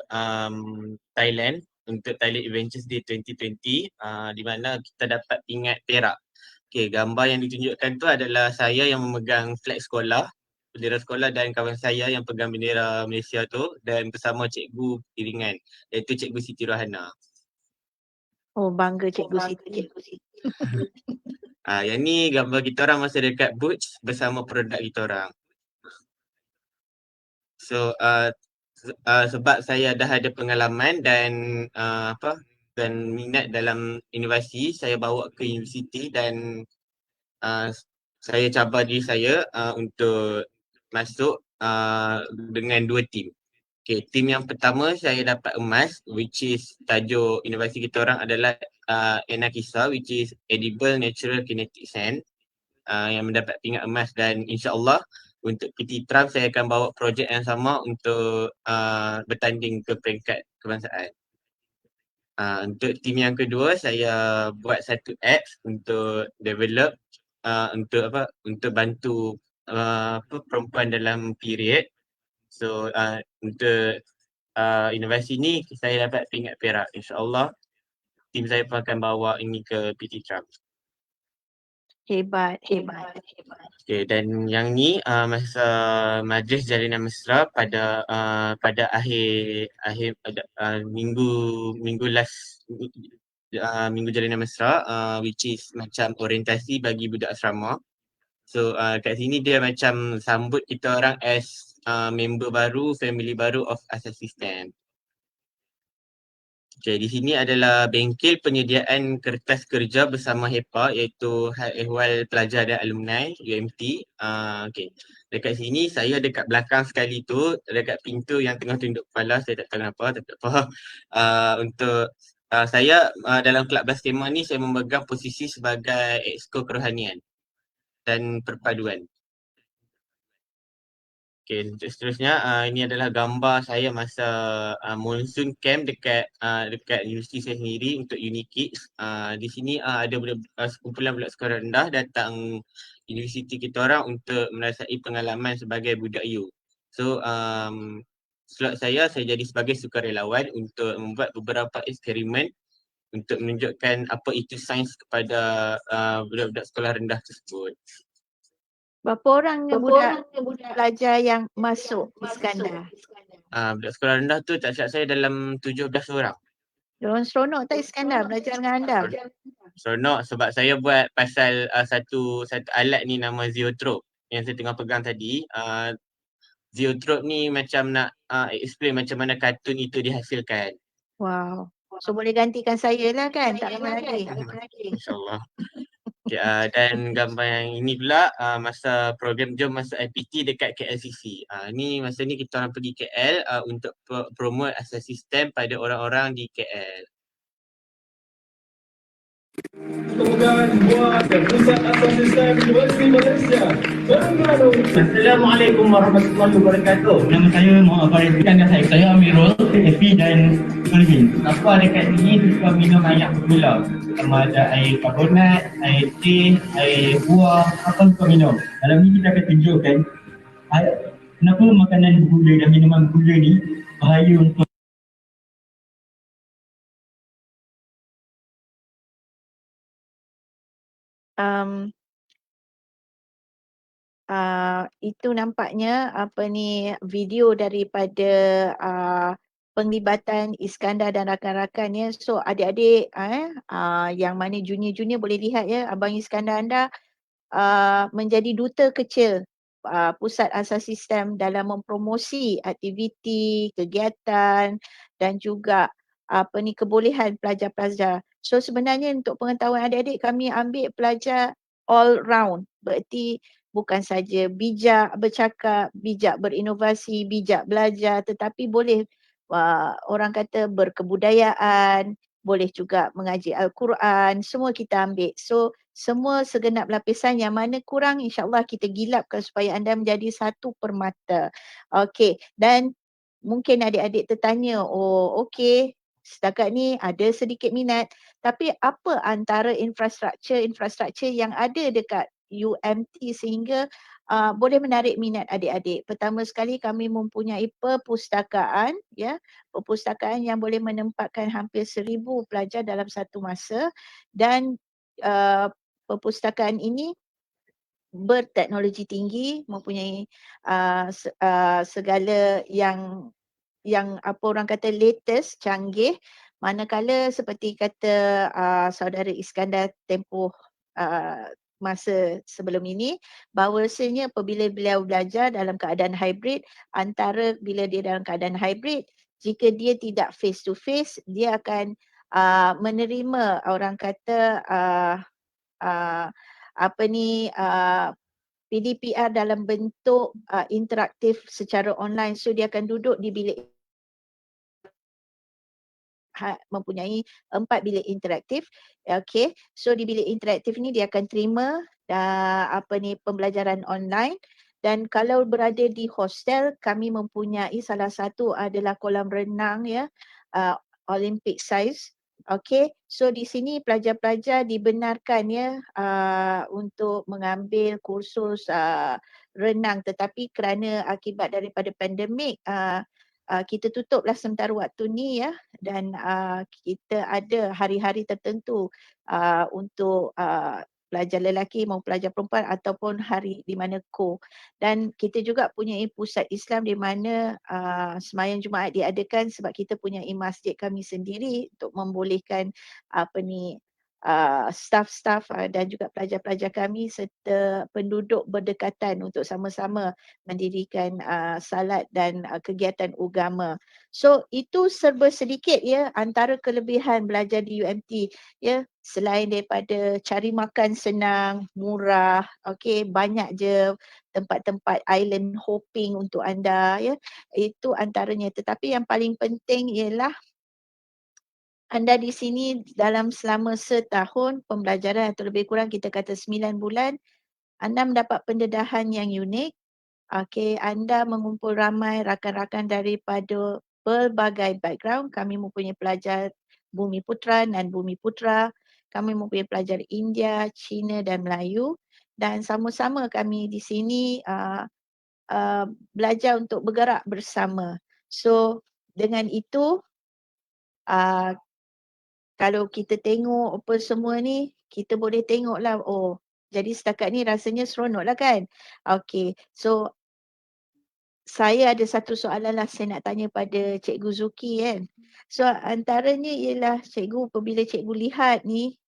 Thailand untuk Thailand Adventures Day 2020 di mana kita dapat pingat perak. Okay, gambar yang ditunjukkan tu adalah saya yang memegang flag sekolah, bendera sekolah dan kawan saya yang pegang bendera Malaysia tu dan bersama cikgu iringan iaitu Cikgu Siti Rohana. Oh, bangga Cikgu Siti. Yang ni gambar kita orang masa dekat Butch bersama produk kita orang. So sebab saya dah ada pengalaman dan dan minat dalam inovasi, saya bawa ke universiti dan saya cabar diri saya untuk masuk dengan 2 tim. Okay, tim yang pertama saya dapat emas, which is tajuk inovasi kita orang adalah Enakisa, which is Edible Natural Kinetic Sand, yang mendapat pingat emas, dan insyaAllah untuk PT Trump saya akan bawa projek yang sama untuk bertanding ke peringkat kebangsaan. Untuk tim yang kedua, saya buat satu apps untuk develop untuk bantu perempuan dalam period. So untuk inovasi ni saya dapat pingat perak. InsyaAllah tim saya pun akan bawa ini ke PT Trump. Hebat. Okay, dan yang ni masa Majlis Jalinan Mesra pada akhir minggu Jalinan Mesra, which is macam orientasi bagi budak asrama. So kat sini dia macam sambut kita orang as member baru, family baru of Asas System. Okay, di sini adalah bengkel penyediaan kertas kerja bersama HEPA, iaitu Hal Ehwal Pelajar dan Alumni UMT. Okay. Dekat sini saya dekat belakang sekali tu, dekat pintu yang tengah tunduk kepala, saya tak tahu kenapa, tapi tak apa. Untuk saya dalam Kelab Bastema ni saya memegang posisi sebagai Exco Kerohanian dan Perpaduan. Okay, untuk seterusnya ini adalah gambar saya masa monsoon camp dekat universiti saya sendiri untuk Unikids. Di sini ada sekumpulan budak sekolah rendah datang universiti kita orang untuk merasai pengalaman sebagai budak U. So slot saya jadi sebagai sukarelawan untuk membuat beberapa eksperimen untuk menunjukkan apa itu sains kepada budak-budak sekolah rendah tersebut. Berapa orang budak pelajar yang masuk Iskandar? Budak sekolah rendah tu tak silap saya dalam 17 orang. Diorang seronok tak Iskandar belajar dengan anda? Seronok sebab saya buat pasal satu alat ni nama Zeotrope yang saya tengah pegang tadi. Zeotrope ni macam nak explain macam mana kartun itu dihasilkan. Wow. So boleh gantikan saya lah kan? Tak lama lagi. InsyaAllah. Okay, dan gambar yang ini pula masa program Jom Masuk IPT dekat KLCC. Ni masa ni kita orang pergi KL untuk promote Asas System pada orang-orang di KL. Assalamualaikum warahmatullahi wabarakatuh. Nama saya Muhammad Farid dan saya Amirul, Happy dan Melvin. Apa dekat sini suka minum air gula. Sama ada air karbonat, air teh, air buah, apa suka minum. Dalam ni kita akan tunjukkan kenapa makanan gula dan minuman gula ni bahaya untuk itu nampaknya video daripada penglibatan Iskandar dan rakan-rakannya. So adik-adik yang mana junior-junior boleh lihat ya, Abang Iskandar anda menjadi duta kecil Pusat Asas Sistem dalam mempromosi aktiviti, kegiatan dan juga kebolehan pelajar-pelajar. So sebenarnya untuk pengetahuan adik-adik, kami ambil pelajar all round. Berarti bukan saja bijak bercakap, bijak berinovasi, bijak belajar, tetapi boleh orang kata berkebudayaan, boleh juga mengaji Al-Quran, semua kita ambil. So semua segenap lapisan yang mana kurang, insyaAllah kita gilapkan supaya anda menjadi satu permata. Okey, dan mungkin adik-adik tertanya, oh okey, setakat ni ada sedikit minat, tapi apa antara infrastruktur yang ada dekat UMT sehingga boleh menarik minat adik-adik? Pertama sekali kami mempunyai perpustakaan, ya, perpustakaan yang boleh menempatkan hampir 1000 pelajar dalam satu masa, dan perpustakaan ini berteknologi tinggi, mempunyai segala yang apa orang kata latest, canggih. Manakala seperti kata saudara Iskandar tempoh masa sebelum ini, bahawasanya apabila beliau belajar dalam keadaan hybrid, antara bila dia dalam keadaan hybrid, jika dia tidak face to face, dia akan menerima orang kata PDPR dalam bentuk interaktif secara online. So dia akan duduk di bilik mempunyai 4 bilik interaktif. Okey, so di bilik interaktif ni dia akan terima pembelajaran online. Dan kalau berada di hostel, kami mempunyai salah satu adalah kolam renang ya, Olympic size. Okey, so di sini pelajar-pelajar dibenarkan ya untuk mengambil kursus renang, tetapi kerana akibat daripada pandemik kita tutuplah sementara waktu ni ya, dan kita ada hari-hari tertentu untuk pelajar lelaki maupun pelajar perempuan ataupun hari di mana dan kita juga punya pusat Islam di mana sembahyang Jumaat diadakan sebab kita punya masjid kami sendiri untuk membolehkan staff-staff dan juga pelajar-pelajar kami serta penduduk berdekatan untuk sama-sama mendirikan salat dan kegiatan agama. So itu serba sedikit ya antara kelebihan belajar di UMT ya, selain daripada cari makan senang, murah, okey, banyak je tempat-tempat island hopping untuk anda ya. Itu antaranya, tetapi yang paling penting ialah anda di sini dalam selama setahun pembelajaran atau lebih kurang kita kata 9 bulan, anda mendapat pendedahan yang unik. Okey, anda mengumpul ramai rakan-rakan daripada pelbagai background. Kami mempunyai pelajar Bumi Putra dan Bumi Putra. Kami mempunyai pelajar India, Cina dan Melayu. Dan sama-sama kami di sini belajar untuk bergerak bersama. So, dengan itu kalau kita tengok apa semua ni, kita boleh tengoklah, oh, jadi setakat ni rasanya seronok lah kan. Okey, so saya ada satu soalan lah saya nak tanya pada Cikgu Zuki kan. So antaranya ialah cikgu, apabila cikgu lihat ni,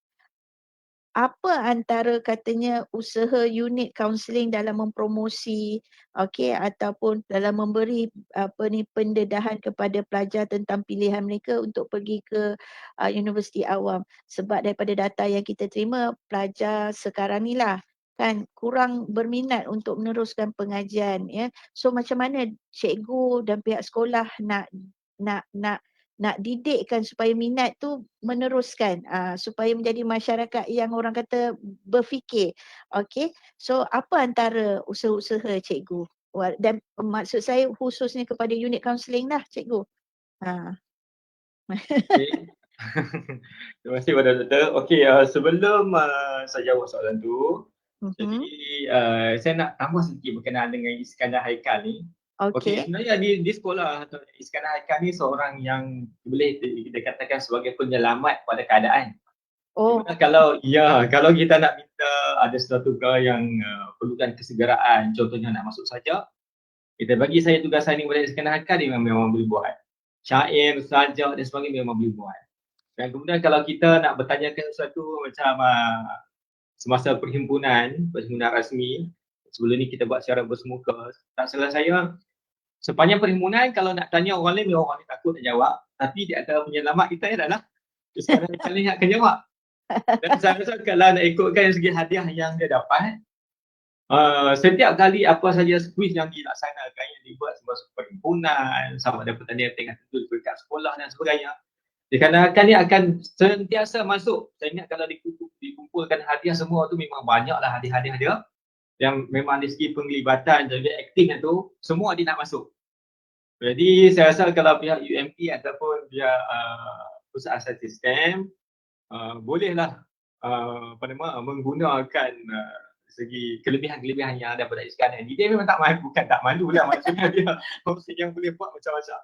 apa antara katanya usaha unit kaunseling dalam mempromosi ataupun dalam memberi pendedahan kepada pelajar tentang pilihan mereka untuk pergi ke universiti awam, sebab daripada data yang kita terima pelajar sekarang ni lah kan kurang berminat untuk meneruskan pengajian ya. So macam mana cikgu dan pihak sekolah nak didikkan supaya minat tu meneruskan supaya menjadi masyarakat yang orang kata berfikir. Okey, so apa antara usaha-usaha cikgu dan maksud saya khususnya kepada unit kaunseling lah cikgu. Okay. Terima kasih pada doktor. Okey, sebelum saya jawab soalan tu, jadi saya nak tambah sedikit berkenaan dengan Iskandar Haikal ni. Okey, sebenarnya di sekolah Iskandar Haikal ni seorang yang boleh kita katakan sebagai penyelamat pada keadaan. Oh. Kalau kita nak minta ada sesuatu yang perlukan kesegeraan, contohnya nak masuk sajak, kita bagi saya tugas signing pada Iskandar Haikal, dia memang boleh buat. Syair, sajak dan sebagainya memang boleh buat. Dan kemudian kalau kita nak bertanyakan sesuatu macam semasa perhimpunan rasmi, sebelum ni kita buat secara bersemuka, tak salah saya, sepanjang perhimpunan kalau nak tanya orang lain, orang lain takut nak jawab. Tapi di antara penyelamat kita adalah Iskandar Haikal ni akan jawab. Dan saya rasa kalau nak ikutkan segi hadiah yang dia dapat, setiap kali apa saja kuis yang dilaksanakan, yang dibuat semasa perhimpunan, sama ada pertandingan tingkat tertentu dekat sekolah dan sebagainya, Iskandar Haikal ni akan sentiasa masuk. Saya ingat kalau dikumpulkan hadiah semua tu memang banyaklah hadiah-hadiah dia. Yang memang dari segi penglibatan dan akting tu, semua dia nak masuk. Jadi saya rasa kalau pihak UMT ataupun pihak pusat asas sistem bolehlah menggunakan segi kelebihan-kelebihan yang ada pada Iskandar ni. Dia memang bukan tak malu lah, maksudnya dia orang yang boleh buat macam-macam.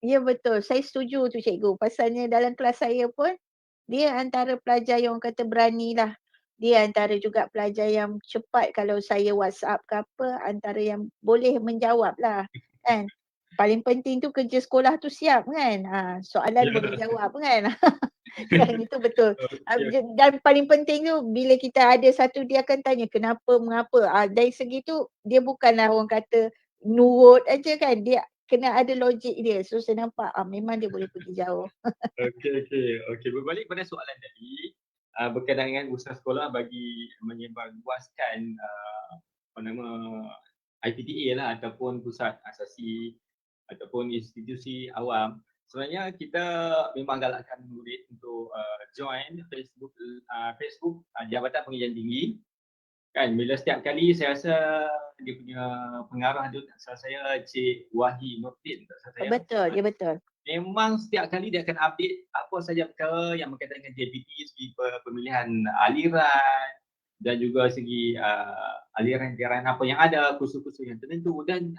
Ya betul, saya setuju tu cikgu. Pasalnya dalam kelas saya pun dia antara pelajar yang orang kata berani lah. Dia antara juga pelajar yang cepat kalau saya WhatsApp ke apa, antara yang boleh menjawab lah kan. Paling penting tu kerja sekolah tu siap kan. Soalan boleh jawab kan. Kan itu betul. Dan paling penting tu bila kita ada satu dia akan tanya kenapa, mengapa. Dari segi tu dia bukanlah orang kata nurut aja kan. Dia kena ada logik dia. So saya nampak memang dia boleh pergi jauh. Okey. Berbalik pada soalan tadi, berkaitan dengan usaha sekolah bagi menyebarluaskan IPTA lah ataupun pusat asasi ataupun institusi awam. sebenarnya kita memang galakkan murid untuk join Facebook Jabatan Pengajian Tinggi. Kan bila setiap kali saya rasa dia punya pengarah tu tak salah saya Cik Wahid Nurdin tak salah saya. Betul, ya betul. Memang setiap kali dia akan update apa saja perkara yang berkaitan dengan JPT segi pemilihan aliran dan juga segi aliran-aliran apa yang ada, kursus-kursus yang tertentu dan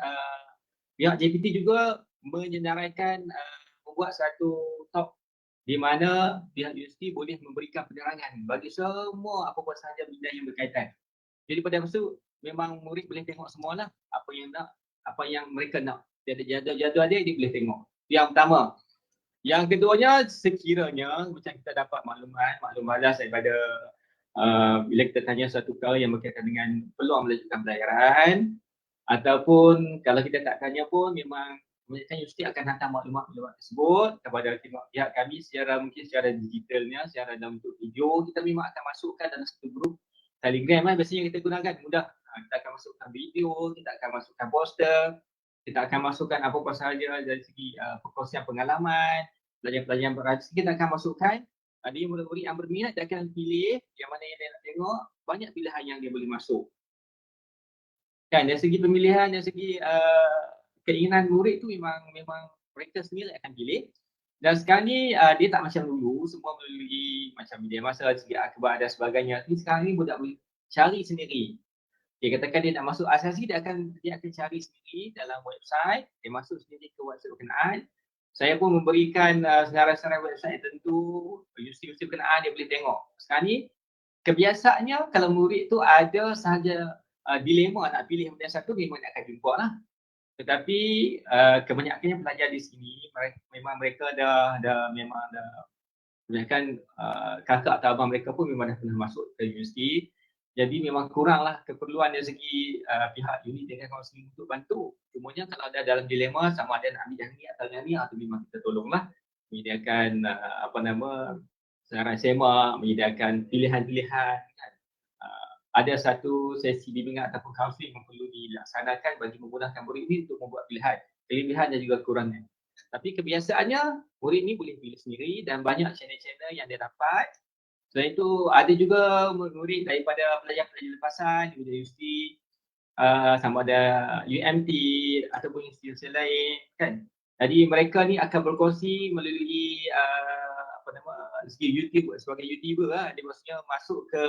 pihak JPT juga menyenaraikan membuat satu talk di mana pihak universiti boleh memberikan penerangan bagi semua apa-apa sahaja bidang yang berkaitan. Jadi pada masa tu memang murid boleh tengok semualah apa yang nak, apa yang mereka nak. Dia ada jadual dia boleh tengok. Yang pertama. Yang keduanya sekiranya macam kita dapat maklumat balas daripada bila kita tanya satu perkara yang berkaitan dengan peluang melanjutkan pelajaran ataupun kalau kita tak tanya pun memang kebanyakan universiti akan hantar maklumat-maklumat tersebut kepada pihak kami secara digitalnya, secara dalam bentuk video. Kita memang akan masukkan dalam satu grup Telegram biasanya kita gunakan mudah. Kita akan masukkan video, kita akan masukkan poster, kita akan masukkan apa-apa sahaja dari segi perkongsian pengalaman, pelajaran-pelajaran berhasil kita akan masukkan. Jadi murid-murid yang berminat dia akan pilih yang mana yang dia nak tengok, banyak pilihan yang dia boleh masuk. Kan dari segi pemilihan, dari segi keinginan murid tu memang mereka sendiri akan pilih. Dan sekarang ni dia tak macam dulu, semua melalui macam media masa, segi akhbar dan sebagainya. Tapi sekarang ni budak boleh cari sendiri. Okay, katakan dia nak masuk asasi, dia akan cari sendiri dalam website, dia masuk sendiri ke website berkenaan. Saya pun memberikan senarai-senarai website tertentu, universiti-universiti berkenaan dia boleh tengok. Sekarang ni kebiasaannya kalau murid tu ada sahaja dilema nak pilih benda satu, memang dia akan jumpa lah. Tetapi kebanyakannya pelajar di sini memang mereka dah kebanyakan kakak atau abang mereka pun memang dah pernah masuk ke universiti. Jadi memang kuranglah keperluan dari segi pihak unit dengan kaunseling untuk bantu. Cumanya kalau ada dalam dilema sama ada nak ambil yang ni atau memang kita tolonglah. Menyediakan senarai semak, menyediakan pilihan-pilihan kan. Ada satu sesi bimbingan ataupun kaunseling yang perlu dilaksanakan bagi memudahkan murid ini untuk membuat pilihan. Kelebihan dan juga kurangnya. Tapi kebiasaannya murid ini boleh pilih sendiri dan banyak channel-channel yang dia dapat. Selain itu ada juga murid daripada pelajar-pelajar lepasan di universiti sama ada UMT ataupun institusi lain kan. Jadi mereka ni akan berkongsi melalui segi YouTube sebagai YouTuber lah. Dia maksudnya masuk ke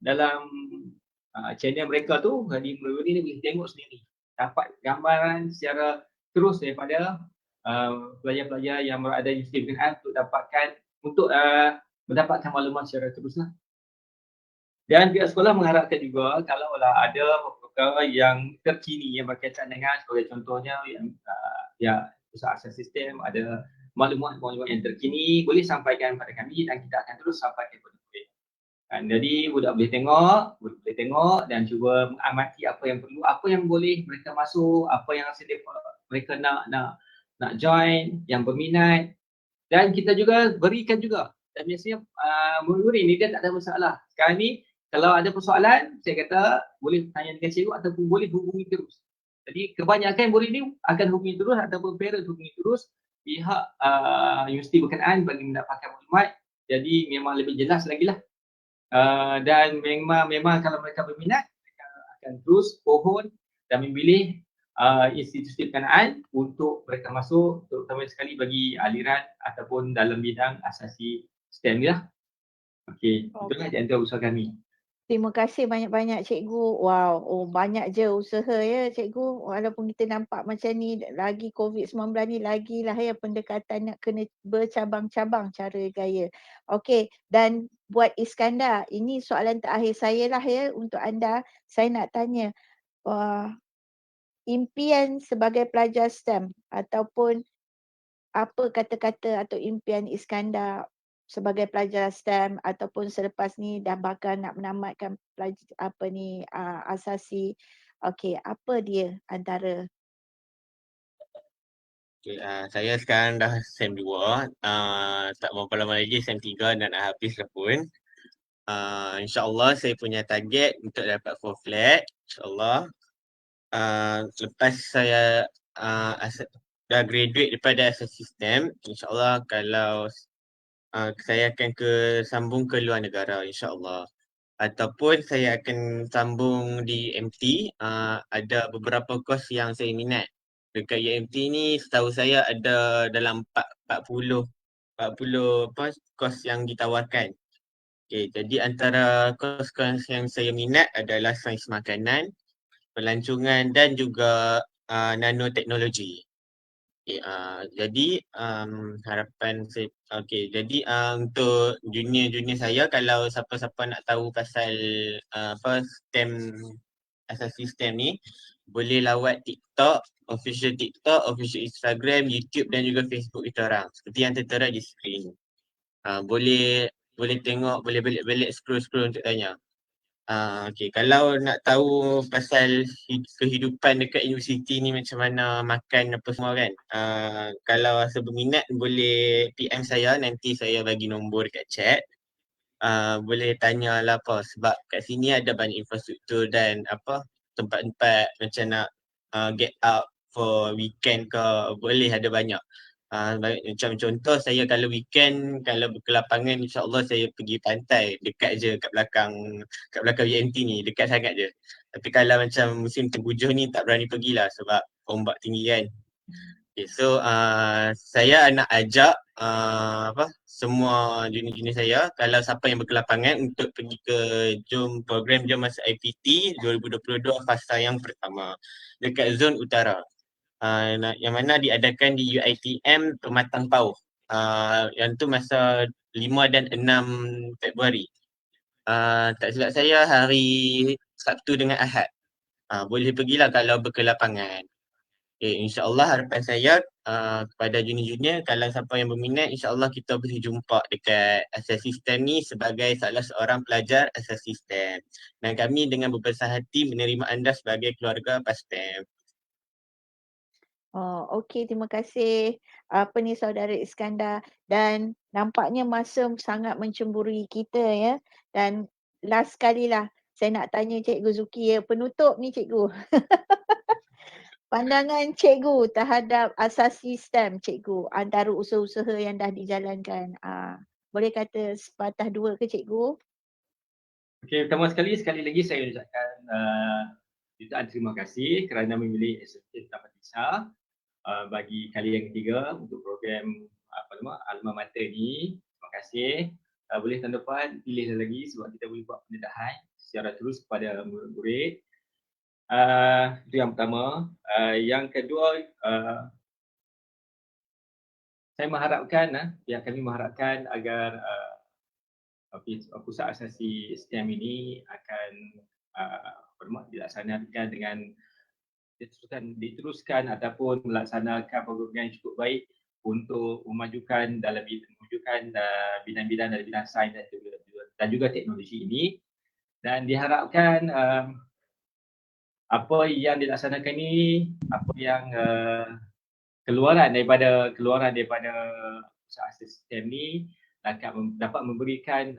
dalam channel mereka tu, jadi murid ni boleh tengok sendiri, dapat gambaran secara terus daripada pelajar-pelajar yang berada di universiti berkenaan untuk mendapatkan maklumat secara terus lah. Dan pihak sekolah mengharapkan juga kalau ada perkara yang terkini yang berkaitan dengan sebagai contohnya yang pusat akses sistem ada maklumat-maklumat yang terkini boleh sampaikan kepada kami dan kita akan terus sampaikan kepada murid. Jadi budak boleh tengok dan cuba mengamati apa yang perlu, apa yang boleh mereka masuk, apa yang mereka nak join, yang berminat dan kita juga berikan juga. Dan biasanya murid ni dia tak ada masalah. Sekarang ni kalau ada persoalan saya kata boleh tanya dengan cikgu ataupun boleh hubungi terus. Jadi kebanyakan murid ni akan hubungi terus ataupun parent hubungi terus pihak universiti berkenaan bagi mendapatkan maklumat. Jadi memang lebih jelas lagi lah. Dan memang kalau mereka berminat mereka akan terus pohon dan memilih institusi berkenaan untuk mereka masuk, terutama sekali bagi aliran ataupun dalam bidang asasi STEM ni lah. Okey, itulah di antara usaha kami. Terima kasih banyak-banyak cikgu. Wow, banyak je usaha ya cikgu. Walaupun kita nampak macam ni lagi COVID-19 ni lagilah ya pendekatan nak kena bercabang-cabang cara gaya. Okey, dan buat Iskandar, ini soalan terakhir saya lah ya untuk anda. Saya nak tanya impian sebagai pelajar STEM ataupun apa kata-kata atau impian Iskandar sebagai pelajar STEM ataupun selepas ni dah bakal nak menamatkan asasi. Okey, apa dia antara? Okay, saya sekarang dah SEM 2, tak berapa lama lagi SEM 3 dan nak habis dah pun. InsyaAllah saya punya target untuk dapat 4 flat, InsyaAllah. Lepas saya dah graduate daripada asas sistem, insyaAllah kalau saya akan sambung ke luar negara insyaAllah. Ataupun saya akan sambung di MT, ada beberapa kos yang saya minat. Dekat UMT ni setahu saya ada dalam 40 kos yang ditawarkan. Okay, jadi antara kos-kos yang saya minat adalah sains makanan, pelancongan dan juga nanoteknologi. Okay, jadi harapan saya, jadi untuk junior-junior saya, kalau siapa-siapa nak tahu pasal STEM, asas sistem ni, boleh lawat TikTok, official Instagram, YouTube dan juga Facebook kita orang. Seperti yang tertera di skrin. Boleh tengok, boleh balik-balik scroll untuk tanya. Kalau nak tahu pasal kehidupan dekat universiti ni macam mana makan apa semua kan, kalau rasa berminat boleh PM saya, nanti saya bagi nombor dekat chat. Boleh tanya lah apa, sebab kat sini ada banyak infrastruktur dan tempat-tempat macam nak get out for weekend ke, boleh ada banyak. Macam contoh saya kalau weekend, kalau berkelapangan insyaAllah saya pergi pantai dekat je kat belakang UMT ni, dekat sangat je. Tapi kalau macam musim tenggujuh ni tak berani pergilah sebab ombak tinggi kan. Okay, so saya nak ajak semua junior-junior saya, kalau siapa yang berkelapangan untuk pergi ke program Jom Masuk IPT 2022 fasa yang pertama dekat zon utara. Yang mana diadakan di UiTM Pematang Pauh. Yang tu masa 5 dan 6 Februari. Tak silap saya hari Sabtu dengan Ahad. Boleh pergilah kalau berkelapangan. InsyaAllah harapan saya kepada junior-junior, kalau siapa yang berminat, insyaAllah kita boleh jumpa dekat asas sistem ni sebagai salah seorang pelajar asas sistem. Dan kami dengan berbesar hati menerima anda sebagai keluarga PASTEM. Okey, terima kasih Saudara Iskandar, dan nampaknya masa sangat mencemburui kita ya. Dan last kali lah saya nak tanya Cikgu Zuki ya, penutup ni Cikgu. Pandangan Cikgu terhadap asas sistem Cikgu antara usaha-usaha yang dah dijalankan. Boleh kata sepatah dua ke Cikgu? Okey, pertama sekali lagi saya ucapkan jutaan terima kasih kerana memilih SMK Taman Tisa bagi kali yang ketiga untuk program Alma Mater ni. Terima kasih. Boleh tahun depan pilih lagi sebab kita boleh buat pendedahan secara terus kepada murid-murid. Itu yang pertama. Yang kedua, saya mengharapkan, pihak kami mengharapkan agar pusat asasi STEM ini akan dilaksanakan dengan diteruskan ataupun melaksanakan program yang cukup baik untuk memajukan bidang-bidang dalam bidang sains dan juga teknologi ini, dan diharapkan apa yang dilaksanakan ini, apa yang keluaran daripada pusat asas sistem ni dapat memberikan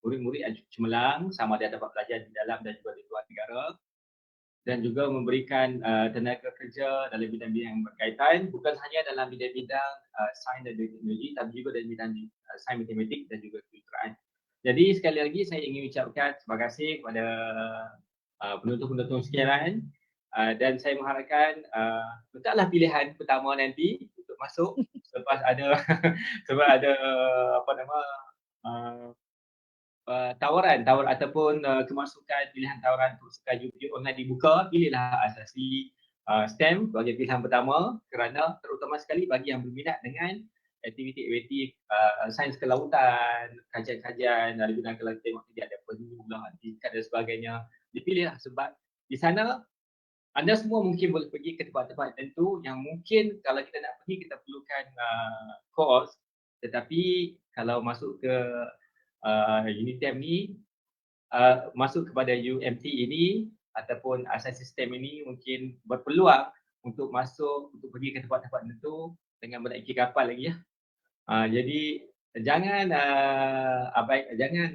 murid-murid yang cemerlang, sama ada dapat belajar di dalam dan juga di luar negara, dan juga memberikan tenaga kerja dalam bidang-bidang yang berkaitan, bukan hanya dalam bidang-bidang sains dan teknologi, tapi juga dalam bidang sains, matematik dan juga kejuruteraan. Jadi sekali lagi saya ingin ucapkan terima kasih kepada penonton-penonton sekalian, dan saya mengharapkan letaklah pilihan pertama nanti untuk masuk selepas ada tawaran ataupun kemasukan pilihan tawaran untuk ujian online dibuka, pilihlah asasi STEM sebagai pilihan pertama, kerana terutama sekali bagi yang berminat dengan aktiviti sains kelautan, kajian-kajian dari bidang kelautan, tengok dia ada penyuluh, dan sebagainya, dipilihlah sebab di sana anda semua mungkin boleh pergi ke tempat-tempat tertentu yang mungkin kalau kita nak pergi kita perlukan kos, tetapi kalau masuk ke Unitem ni, masuk kepada UMT ini ataupun asas sistem ini mungkin berpeluang untuk pergi ke tempat-tempat tertentu dengan menaiki kapal lagi ya. Jadi jangan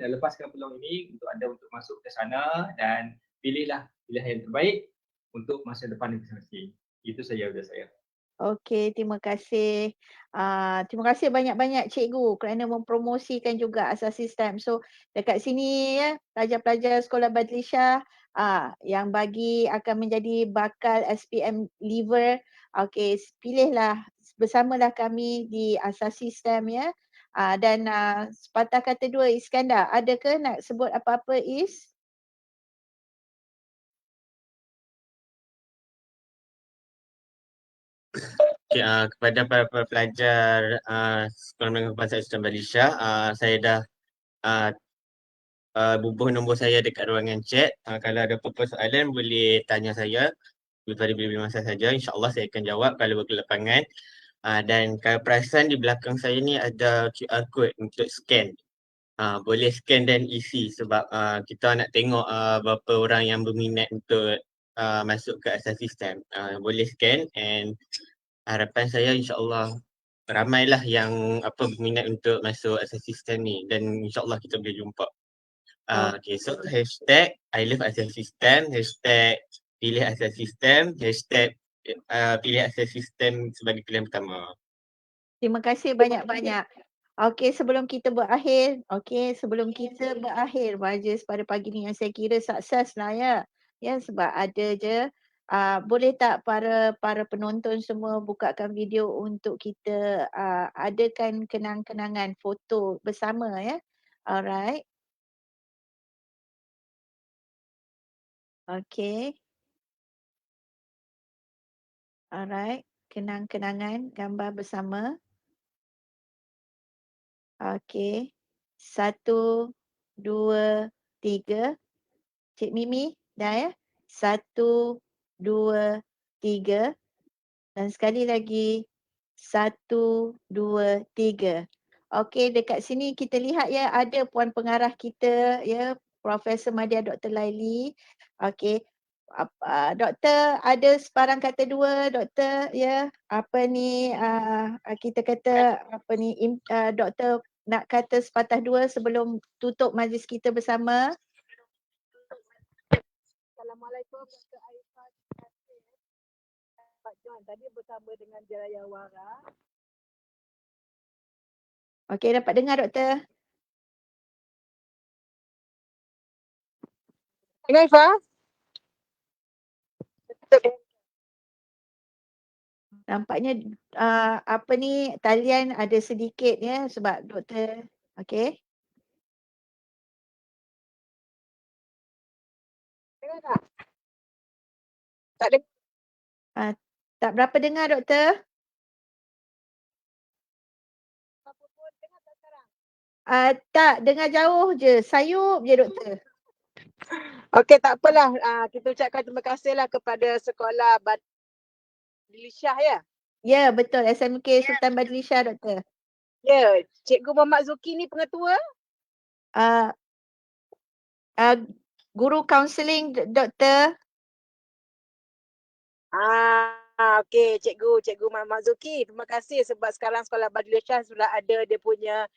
lepaskan peluang ini untuk anda untuk masuk ke sana, dan pilihlah pilihan yang terbaik untuk masa depan yang masing-masing. Itu saja dari saya. Okey, terima kasih. Terima kasih banyak-banyak cikgu kerana mempromosikan juga asas sistem. So, dekat sini ya, pelajar-pelajar Sekolah Badlisha yang bagi akan menjadi bakal SPM liver, okey, pilihlah bersamalah kami di asas sistem ya. Dan sepatah kata dua, Iskandar, ada ke nak sebut apa-apa Is? Okay, kepada para pelajar Sekolah Menengah Kebangsaan Sultan Badlisha, saya dah bubuh nombor saya dekat ruangan chat. Kalau ada apa-apa soalan boleh tanya saya pada bila-bila masa saja. InsyaAllah saya akan jawab kalau berkelapangan. Dan kalau perasan di belakang saya ni ada QR code untuk scan. Boleh scan dan isi sebab kita nak tengok berapa orang yang berminat untuk masuk ke asas sistem. Boleh scan and harapan saya insyaAllah ramailah yang berminat untuk masuk asas sistem ni dan insyaAllah kita boleh jumpa. Okay, so hashtag I love asas sistem, hashtag pilih asas sistem, hashtag pilih asas sistem sebagai pilihan pertama. Terima kasih banyak-banyak. Okey, sebelum kita berakhir, majlis pada pagi ni yang saya kira sukses lah ya. Ya, sebab ada je. Boleh tak para penonton semua bukakan video untuk kita adakan kenang-kenangan foto bersama ya. Alright. Okey. Alright. Kenang-kenangan gambar bersama. Okey. 1, 2, 3. Cik Mimi dah ya. 1, 2, 3. Dan sekali lagi 1, 2, 3. Okey, dekat sini kita lihat ya ada puan pengarah kita ya, Profesor Madya Dr. Laili. Okey. Doktor ada sebarang kata dua doktor ya. Apa ni kita kata apa ni doktor nak kata sepatah dua sebelum tutup majlis kita bersama. Assalamualaikum Dr. Aifah. Pak John tadi bersama dengan Jerayawara. Okey, dapat dengar doktor? Dengar Aifah? Nampaknya apa ni talian ada sedikit ya sebab doktor. Okey. Dengar tak? Tak dengar. Tak berapa dengar doktor? Tak, dengar jauh je. Sayup je doktor. Okey, tak apalah. Kita ucapkan terima kasihlah kepada Sekolah Badlisha ya. Ya, betul. SMK Sultan Badlisha doktor. Ya, Cikgu Muhammad Zuki ni pengetua? Guru kaunseling doktor. Okey, Cikgu Muhammad Zuki. Terima kasih sebab sekarang Sekolah Badlisha sudah ada dia punya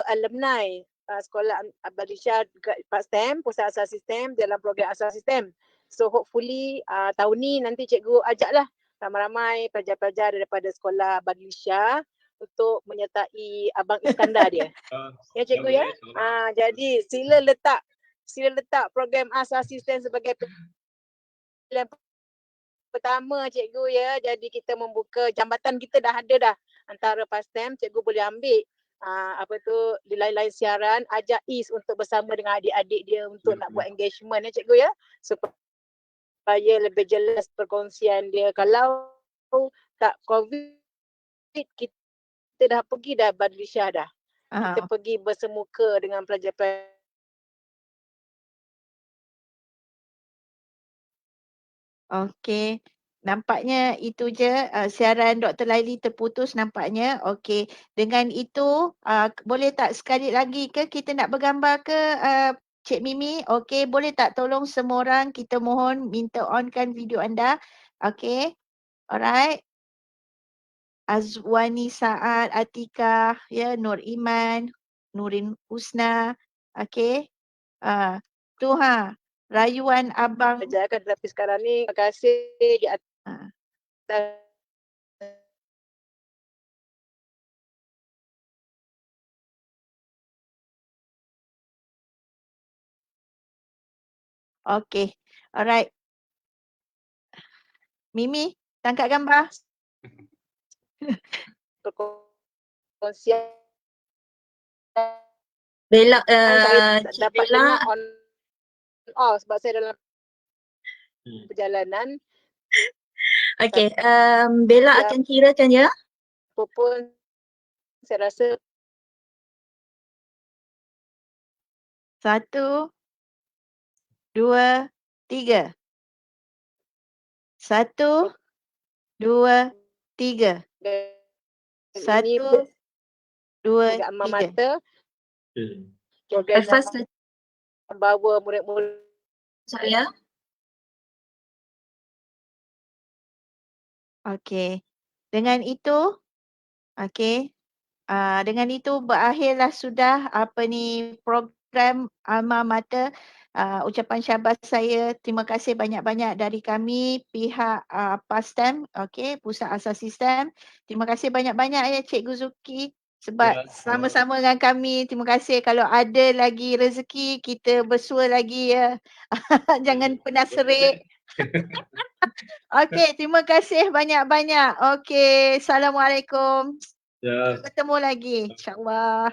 alumni Sekolah Badlisha dekat PASTEM, Pusat Asas Sistem dalam program Asas Sistem. So hopefully tahun ni nanti cikgu ajaklah ramai-ramai pelajar-pelajar daripada Sekolah Badlisha untuk menyertai Abang Iskandar dia. Ya cikgu ya. Jadi sila letak program Asas Sistem sebagai pilihan pertama cikgu ya. Jadi kita membuka jambatan kita dah ada dah antara PASTEM, cikgu boleh ambil di lain-lain siaran, ajak Is untuk bersama dengan adik-adik dia untuk nak buat engagement ya cikgu ya, supaya lebih jelas perkongsian dia. Kalau tak COVID kita dah pergi dah Badlisha dah. Kita pergi bersemuka dengan pelajar-pelajar. Okey. Nampaknya itu je siaran Dr. Laili terputus nampaknya. Okey. Dengan itu boleh tak sekali lagi ke kita nak bergambar ke Cik Mimi? Okey, boleh tak tolong semua orang kita mohon minta onkan video anda. Okey. Alright. Azwani Saad, Atikah, ya, Nur Iman, Nurin Husna. Okey. Tu rayuan abang. Tetapi sekarang ni terima kasih di atas Okey. Alright. Mimi, tangkap gambar. Perkongsian Bella, saya Cik dapat Bella, dengar on off sebab saya dalam Hmm. perjalanan. okey, Bella Ya. akan kirakan ya. Apa pun saya rasa 1, 2, 3. 1, 2, 3. ini 1, 2, dekat Alma 3. Mater Okay. program Alfaz yang membawa murid-murid saya. Okey. Dengan itu, okey. Dengan itu berakhirlah sudah program Alma Mater. Ucapan syabas saya, terima kasih banyak-banyak dari kami pihak PASTEM, okey, Pusat Asas Sistem. Terima kasih banyak-banyak ya Cikgu Zuki sebab Ya, sama-sama dengan kami. Terima kasih, kalau ada lagi rezeki kita bersua lagi ya. Jangan pernah serik. Okey, terima kasih banyak-banyak. Okey, Assalamualaikum. Ya. Bertemu lagi, insya-Allah.